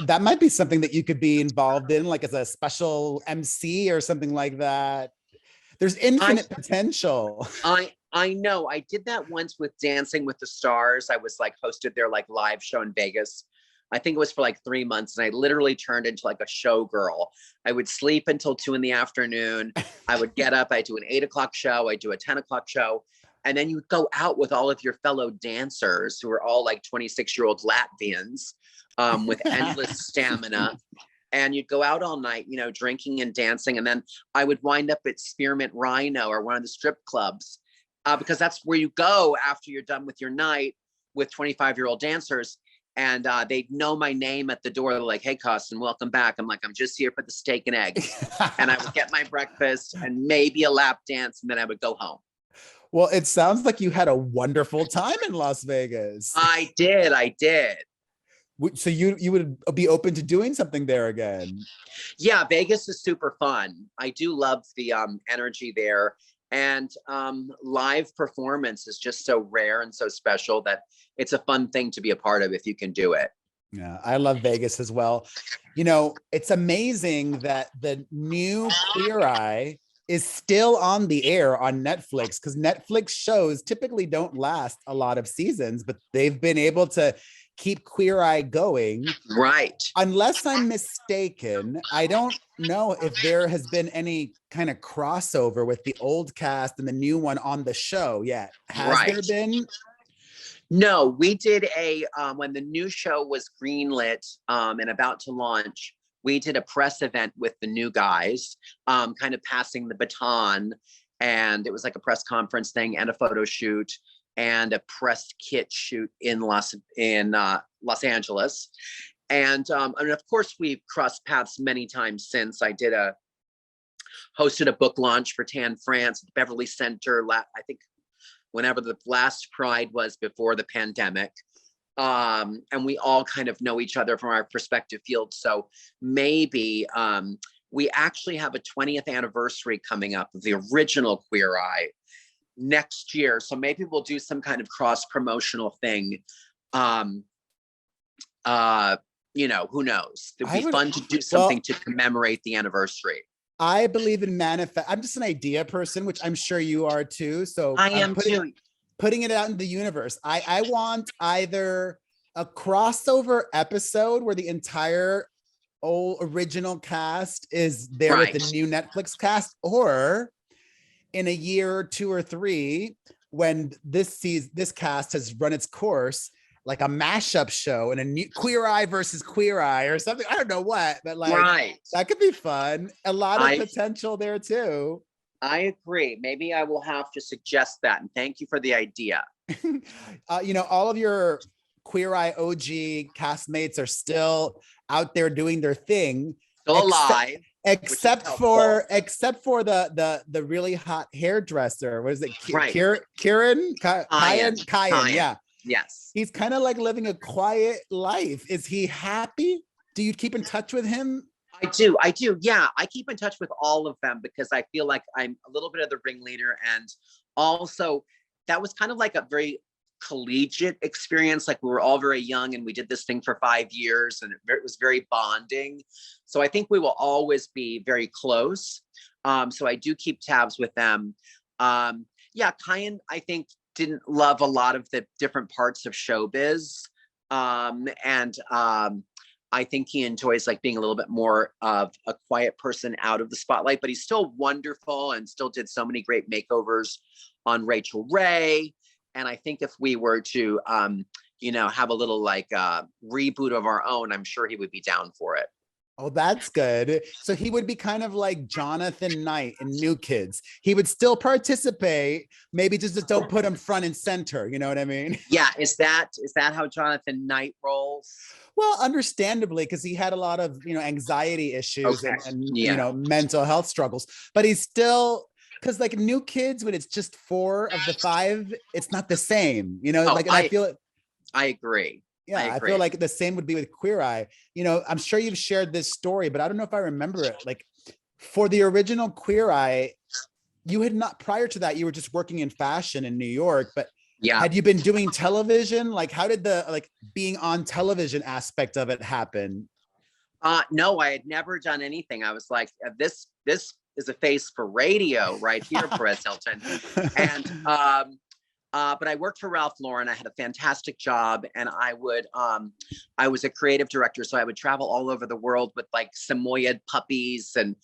That might be something that you could be involved in, like as a special MC or something like that. There's infinite potential. I know. I did that once with Dancing with the Stars. I was like hosted their like live show in Vegas. I think it was for like 3 months, and I literally turned into like a showgirl. I would sleep until 2 PM. I would get up. I do an 8 o'clock show. I do a 10 o'clock show. And then you would go out with all of your fellow dancers who are all like 26-year-old Latvians with endless stamina. And you'd go out all night, drinking and dancing. And then I would wind up at Spearmint Rhino or one of the strip clubs because that's where you go after you're done with your night with 25-year-old dancers. and they'd know my name at the door. They're like, "Hey, Carson, welcome back." I'm like, "I'm just here for the steak and eggs." And I would get my breakfast and maybe a lap dance, and then I would go home. Well, it sounds like you had a wonderful time in Las Vegas. I did. So you would be open to doing something there again? Yeah, Vegas is super fun. I do love the energy there, and live performance is just so rare and so special that it's a fun thing to be a part of if you can do it. Yeah, I love Vegas as well. You know, it's amazing that the new Queer Eye is still on the air on Netflix, because Netflix shows typically don't last a lot of seasons, but they've been able to keep Queer Eye going. Right. Unless I'm mistaken, I don't know if there has been any kind of crossover with the old cast and the new one on the show yet. Has there been? No, we did when the new show was greenlit and about to launch, we did a press event with the new guys, kind of passing the baton. And it was like a press conference thing and a photo shoot and a press kit shoot in Los Angeles. And of course, we've crossed paths many times since. I hosted a book launch for Tan France at the Beverly Center, I think whenever the last Pride was before the pandemic. And we all kind of know each other from our respective fields. So maybe we actually have a 20th anniversary coming up of the original Queer Eye next year. So maybe we'll do some kind of cross-promotional thing. You know, who knows? It'd be fun to do something to commemorate the anniversary. I believe in manifest. I'm just an idea person, which I'm sure you are too. So I am too. Putting it out in the universe. I want either a crossover episode where the entire old original cast is there with the new Netflix cast, or in a year or 2 or 3, when this cast has run its course, like a mashup show and a new Queer Eye versus Queer Eye or something. I don't know what, but like that could be fun. A lot of potential there too. I agree. Maybe I will have to suggest that. And thank you for the idea. You know, all of your Queer Eye OG castmates are still out there doing their thing. Still alive. Except for the really hot hairdresser. What is it? Kieran? Kyan. Yeah. Yes. He's kind of like living a quiet life. Is he happy? Do you keep in touch with him? I do. Yeah. I keep in touch with all of them because I feel like I'm a little bit of the ringleader. And also that was kind of like a very collegiate experience. Like we were all very young and we did this thing for 5 years and it was very bonding. So I think we will always be very close. So I do keep tabs with them. Yeah, Kyan, I think, didn't love a lot of the different parts of showbiz. I think he enjoys like being a little bit more of a quiet person out of the spotlight, but he's still wonderful and still did so many great makeovers on Rachel Ray. And I think if we were to, have a little like reboot of our own, I'm sure he would be down for it. Oh, that's good. So he would be kind of like Jonathan Knight in New Kids. He would still participate, maybe just don't put him front and center. You know what I mean? Yeah. Is that how Jonathan Knight rolls? Well, understandably, because he had a lot of, anxiety issues and mental health struggles, but he's still, because like New Kids, when it's just 4 of the 5, it's not the same, I feel it. I agree. Yeah, I feel like the same would be with Queer Eye. I'm sure you've shared this story, but I don't know if I remember it. Like for the original Queer Eye, you had not, prior to that, you were just working in fashion in New York, but had you been doing television? Like how did the being on television aspect of it happen? No, I had never done anything. I was like, this is a face for radio right here, Perez Hilton. And but I worked for Ralph Lauren. I had a fantastic job, and I was a creative director, so I would travel all over the world with like Samoyed puppies and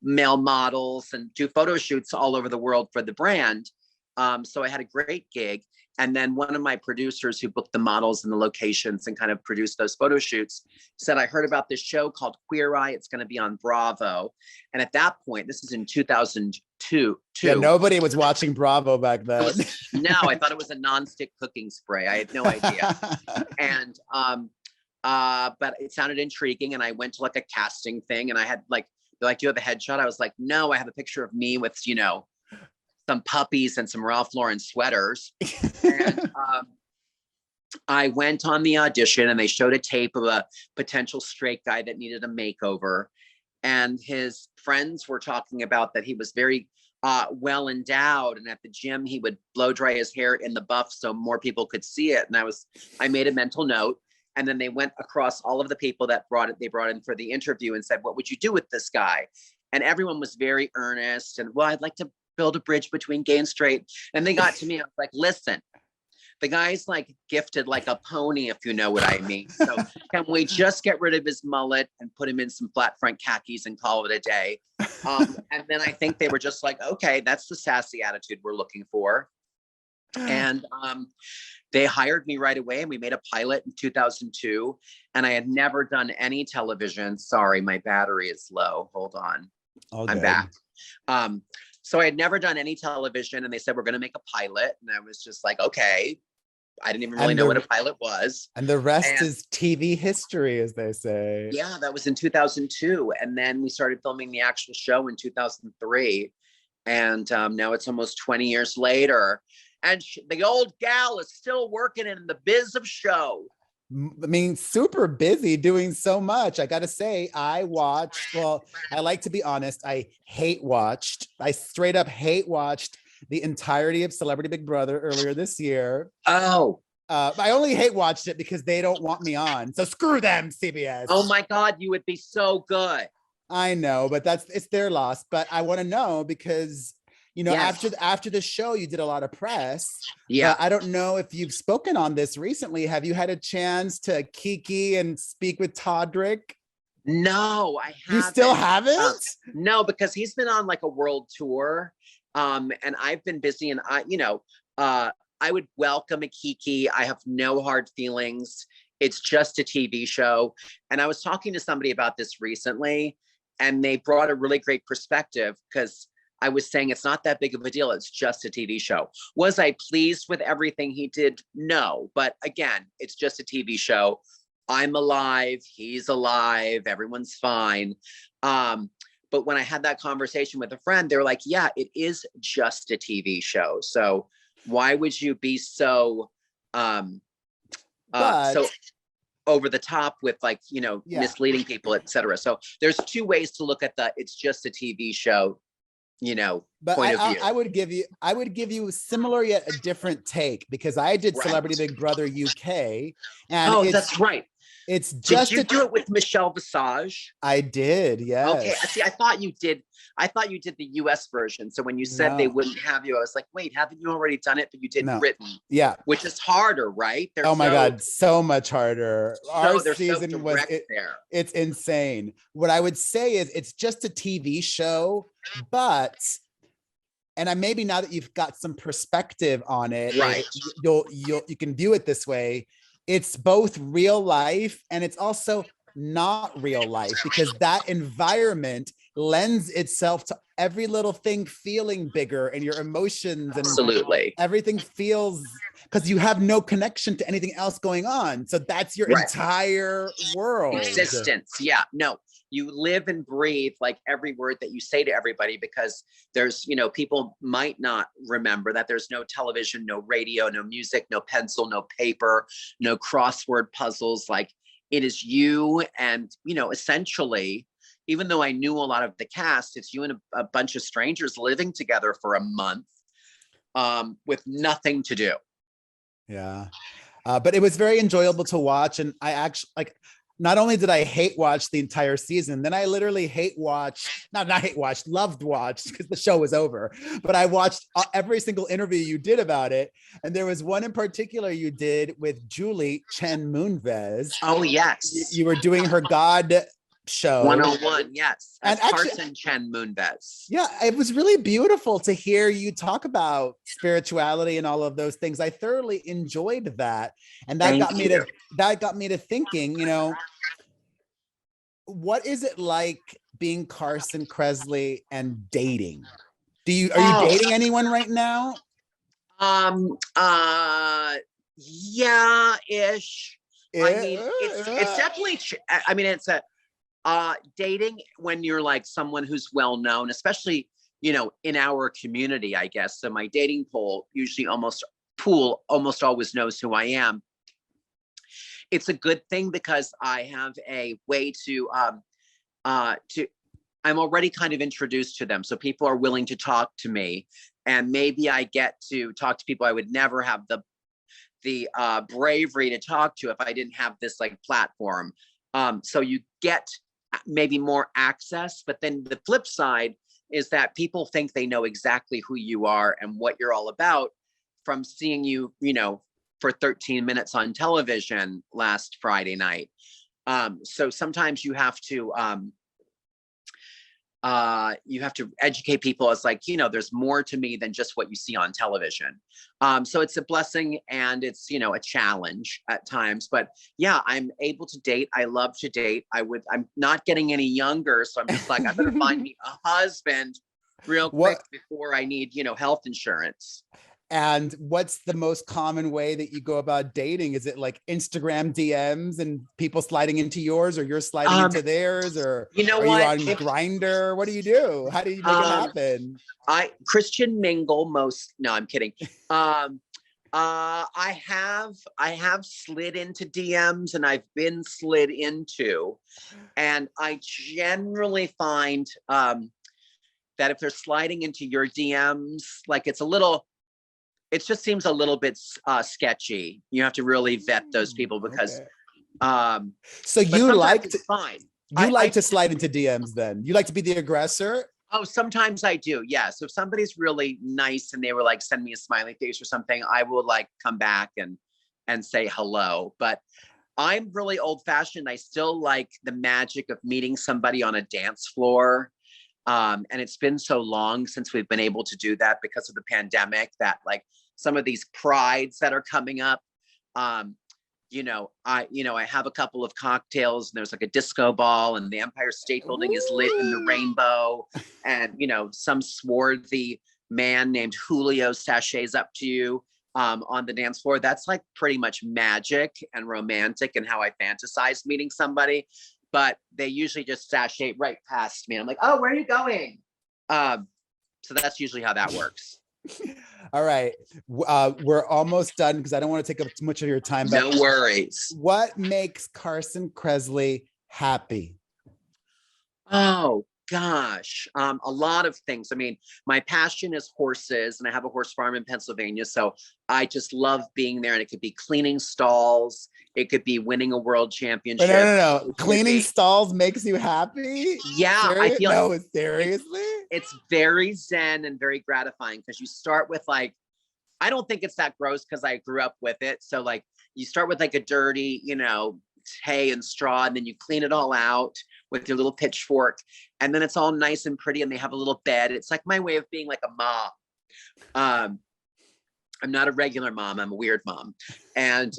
male models and do photo shoots all over the world for the brand. So I had a great gig. And then one of my producers who booked the models and the locations and kind of produced those photo shoots said, I heard about this show called Queer Eye. It's going to be on Bravo. And at that point, this is in 2002. Yeah, nobody was watching Bravo back then. No, I thought it was a nonstick cooking spray. I had no idea. And, but it sounded intriguing. And I went to like a casting thing and I had like, they're like, do you have a headshot? I was like, no, I have a picture of me with, you know, some puppies and some Ralph Lauren sweaters. And I went on the audition and they showed a tape of a potential straight guy that needed a makeover. And his friends were talking about that he was very well endowed. And at the gym, he would blow dry his hair in the buff so more people could see it. And I made a mental note. And then they went across all of the people that they brought in for the interview and said, what would you do with this guy? And everyone was very earnest. And well, I'd like to build a bridge between gay and straight. And they got to me, I was like, listen, the guy's like gifted like a pony, if you know what I mean. So can we just get rid of his mullet and put him in some flat front khakis and call it a day? And then I think they were just like, okay, that's the sassy attitude we're looking for. And they hired me right away and we made a pilot in 2002. And I had never done any television. Sorry, my battery is low. Hold on. I'm back. So I had never done any television and they said, we're going to make a pilot. And I was just like, okay. I didn't even really know what a pilot was. And the rest is TV history, as they say. Yeah, that was in 2002. And then we started filming the actual show in 2003. And now it's almost 20 years later. And the old gal is still working in the biz of show. I mean, super busy doing so much. I got to say, I like to be honest, I straight up hate watched the entirety of Celebrity Big Brother earlier this year. Oh. I only hate watched it because they don't want me on. So screw them, CBS. Oh my God, you would be so good. I know, but it's their loss. But I want to know because, you know, after the show, you did a lot of press. Yeah. I don't know if you've spoken on this recently. Have you had a chance to kiki and speak with Todrick? No, I haven't. You still haven't? No, because he's been on like a world tour. And I've been busy and I would welcome a kiki. I have no hard feelings. It's just a TV show. And I was talking to somebody about this recently and they brought a really great perspective because I was saying it's not that big of a deal. It's just a TV show. Was I pleased with everything he did? No. But again, it's just a TV show. I'm alive. He's alive. Everyone's fine. But when I had that conversation with a friend, they were like, yeah, it is just a TV show. So why would you be so so over the top with like, misleading people, et cetera. So there's two ways to look at it's just a TV show. But point of view. I would give you a similar yet a different take because I did Celebrity Big Brother UK, and that's right. It's just did you do it with Michelle Visage? I did, yes. Okay, see, I thought you did the US version. So when you said they wouldn't have you, I was like, wait, haven't you already done it? But you did Britain. Yeah. Which is harder, right? Oh my God, so much harder. Our season was there. It's insane. What I would say is it's just a TV show, but maybe now that you've got some perspective on it, right? You can view it this way. It's both real life and it's also not real life because that environment lends itself to every little thing feeling bigger and your emotions and absolutely everything feels because you have no connection to anything else going on. So that's your entire world. Existence. Yeah. No, you live and breathe like every word that you say to everybody because there's, people might not remember that there's no television, no radio, no music, no pencil, no paper, no crossword puzzles. Like it is you and, essentially, even though I knew a lot of the cast, it's you and a bunch of strangers living together for a month with nothing to do. Yeah. But it was very enjoyable to watch. And I actually not only did I hate watch the entire season, then I literally loved watch because the show was over, but I watched every single interview you did about it. And there was one in particular you did with Julie Chen Moonves. Oh, yes. You were doing her God show. 101, yes. And As actually- Carson Chen Moonves. Yeah, it was really beautiful to hear you talk about spirituality and all of those things. I thoroughly enjoyed that. And that got me to thinking, you know, what is it like being Carson Kressley and dating? Are you dating anyone right now? Yeah, ish. I mean, it's definitely, I mean, it's dating when you're like someone who's well known, especially, you know, in our community, I guess. So my dating pool almost always knows who I am. It's a good thing because I have a way to I'm already kind of introduced to them. So people are willing to talk to me, and maybe I get to talk to people I would never have the bravery to talk to if I didn't have this like platform. So you get maybe more access, but then the flip side is that people think they know exactly who you are and what you're all about from seeing you, you know, for 13 minutes on television last Friday night. So sometimes you have to educate people as like, you know, there's more to me than just what you see on television. So it's a blessing and it's, you know, a challenge at times, but yeah, I'm able to date. I love to date. I'm not getting any younger. So I'm just like, I better find me a husband real quick before I need, you know, health insurance. And what's the most common way that you go about dating? Is it like Instagram DMs and people sliding into yours, or you're sliding into theirs, or you know, are you on Grindr? What do you do? How do you make it happen? Christian mingle most. No, I'm kidding. I have slid into DMs and I've been slid into, and I generally find that if they're sliding into your DMs, like it just seems a little bit sketchy. You have to really vet those people because. So you like to, fine. You like to slide into DMs then? You like to be the aggressor? Oh, sometimes I do. Yeah. So if somebody's really nice and they were like, send me a smiley face or something, I will like come back and say hello. But I'm really old fashioned. I still like the magic of meeting somebody on a dance floor. And it's been so long since we've been able to do that because of the pandemic that like some of these prides that are coming up, I have a couple of cocktails and there's like a disco ball and the Empire State Building is lit in the rainbow. And, you know, some swarthy man named Julio sachets up to you on the dance floor. That's like pretty much magic and romantic and how I fantasize meeting somebody. But they usually just sashay right past me. I'm like, oh, where are you going? So that's usually how that works. All right. We're almost done because I don't want to take up too much of your time. But no worries. What makes Carson Kressley happy? Oh, gosh. A lot of things. I mean, my passion is horses and I have a horse farm in Pennsylvania. So I just love being there, and it could be cleaning stalls. It could be winning a world championship. No. Cleaning stalls makes you happy? Yeah. I feel seriously? It's very zen and very gratifying because you start with like, I don't think it's that gross because I grew up with it. So like you start with like a dirty, you know, hay and straw, and then you clean it all out with your little pitchfork, and then it's all nice and pretty and they have a little bed. It's like my way of being like a mom. I'm not a regular mom, I'm a weird mom. And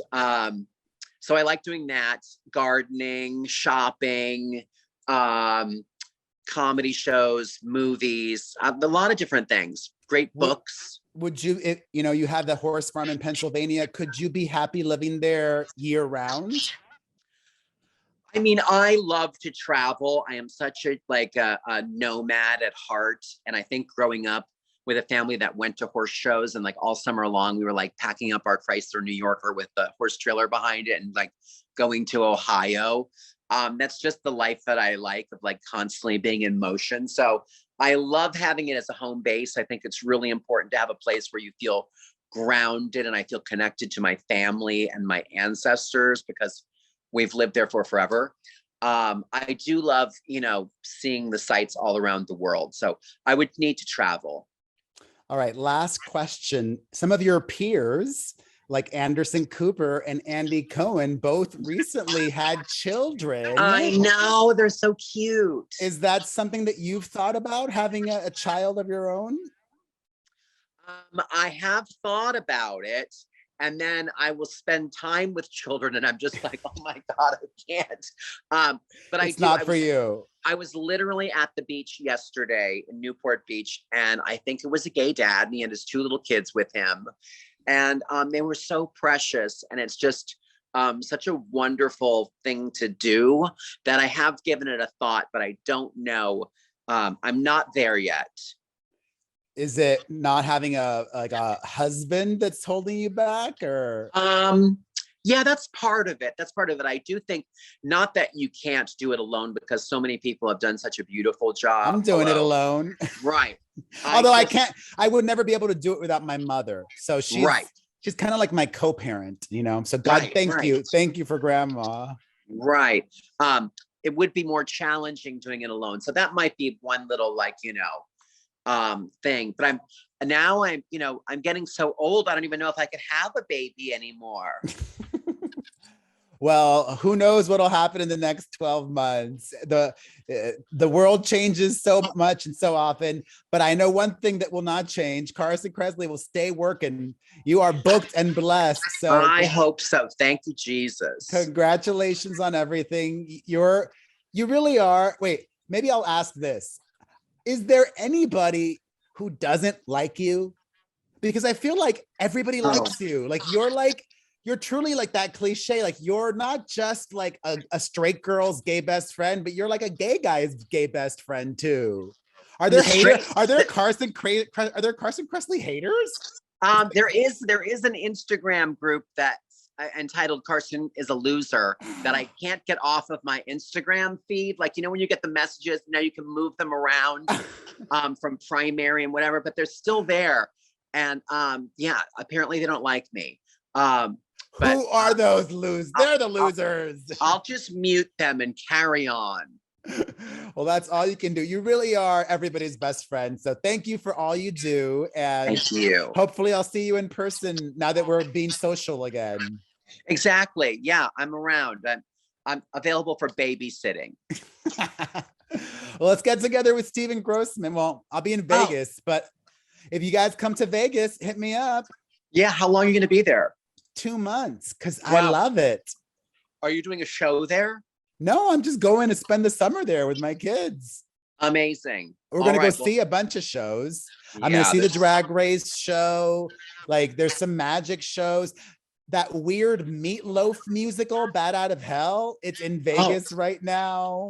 so I like doing that, gardening, shopping, comedy shows, movies, a lot of different things, great books. Would you, you have the horse farm in Pennsylvania, could you be happy living there year round? I mean, I love to travel. I am such a nomad at heart. And I think growing up with a family that went to horse shows and like all summer long, we were like packing up our Chrysler New Yorker with the horse trailer behind it and like going to Ohio. That's just the life that I like, of like constantly being in motion. So I love having it as a home base. I think it's really important to have a place where you feel grounded and I feel connected to my family and my ancestors because we've lived there for forever. I do love, seeing the sights all around the world. So I would need to travel. All right, last question. Some of your peers like Anderson Cooper and Andy Cohen both recently had children. I know, they're so cute. Is that something that you've thought about, having a child of your own? I have thought about it, and then I will spend time with children, and I'm just like, oh my God, I can't. But it's not for you. I was literally at the beach yesterday in Newport Beach, and I think it was a gay dad, and he had his 2 little kids with him. And they were so precious, and it's just such a wonderful thing to do that I have given it a thought, but I don't know. I'm not there yet. Is it not having a husband that's holding you back, or? Yeah, that's part of it. That's part of it. I do think, not that you can't do it alone, because so many people have done such a beautiful job. I'm doing it alone. Right. Although I would never be able to do it without my mother. So she's kind of like my co-parent, you know? So God, thank you. Thank you for grandma. Right. It would be more challenging doing it alone. So that might be one little, like, thing, but I'm getting so old, I don't even know if I could have a baby anymore. Well, who knows what'll happen in the next 12 months. The world changes so much and so often, but I know one thing that will not change. Carson Cressley will stay working. You are booked and blessed. So I hope so. Thank you, Jesus. Congratulations on everything. You really are. Wait, maybe I'll ask this. Is there anybody who doesn't like you? Because I feel like everybody likes you. Like you're truly like that cliche. Like you're not just like a straight girl's gay best friend, but you're like a gay guy's gay best friend too. Are there haters? Are there Carson Cressley haters? There is an Instagram group that entitled "Carson is a Loser" that I can't get off of my Instagram feed. Like, when you get the messages, now you can move them around from primary and whatever, but they're still there. And apparently they don't like me. But, who are those losers? They're the losers. I'll just mute them and carry on. Well, that's all you can do. You really are everybody's best friend. So thank you for all you do. And thank you. Hopefully I'll see you in person now that we're being social again. Exactly. Yeah, I'm around. I'm available for babysitting. Well, let's get together with Steven Grossman. Well, I'll be in Vegas, but if you guys come to Vegas, hit me up. Yeah. How long are you going to be there? 2 months, because I love it. Are you doing a show there? No, I'm just going to spend the summer there with my kids. Amazing. We're going to go see a bunch of shows. I'm going to see the Drag Race show. Like there's some magic shows. That weird Meatloaf musical, Bad Out of Hell. It's in Vegas right now.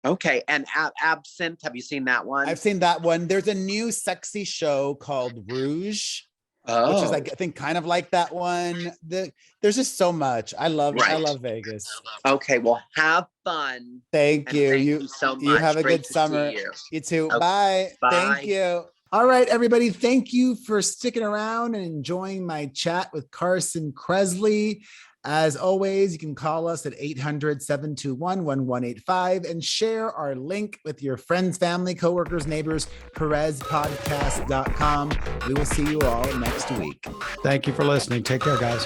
Okay. And Absinthe, have you seen that one? I've seen that one. There's a new sexy show called Rouge. Which is like, I think, kind of like that one. There's just so much. I love Vegas. Okay, well, have fun. Thank you. Thank you so much. You have a good summer. You too. Okay. Bye. Thank you. All right, everybody. Thank you for sticking around and enjoying my chat with Carson Cressley. As always, you can call us at 800-721-1185 and share our link with your friends, family, coworkers, neighbors, perezpodcast.com. We will see you all next week. Thank you for listening. Take care, guys.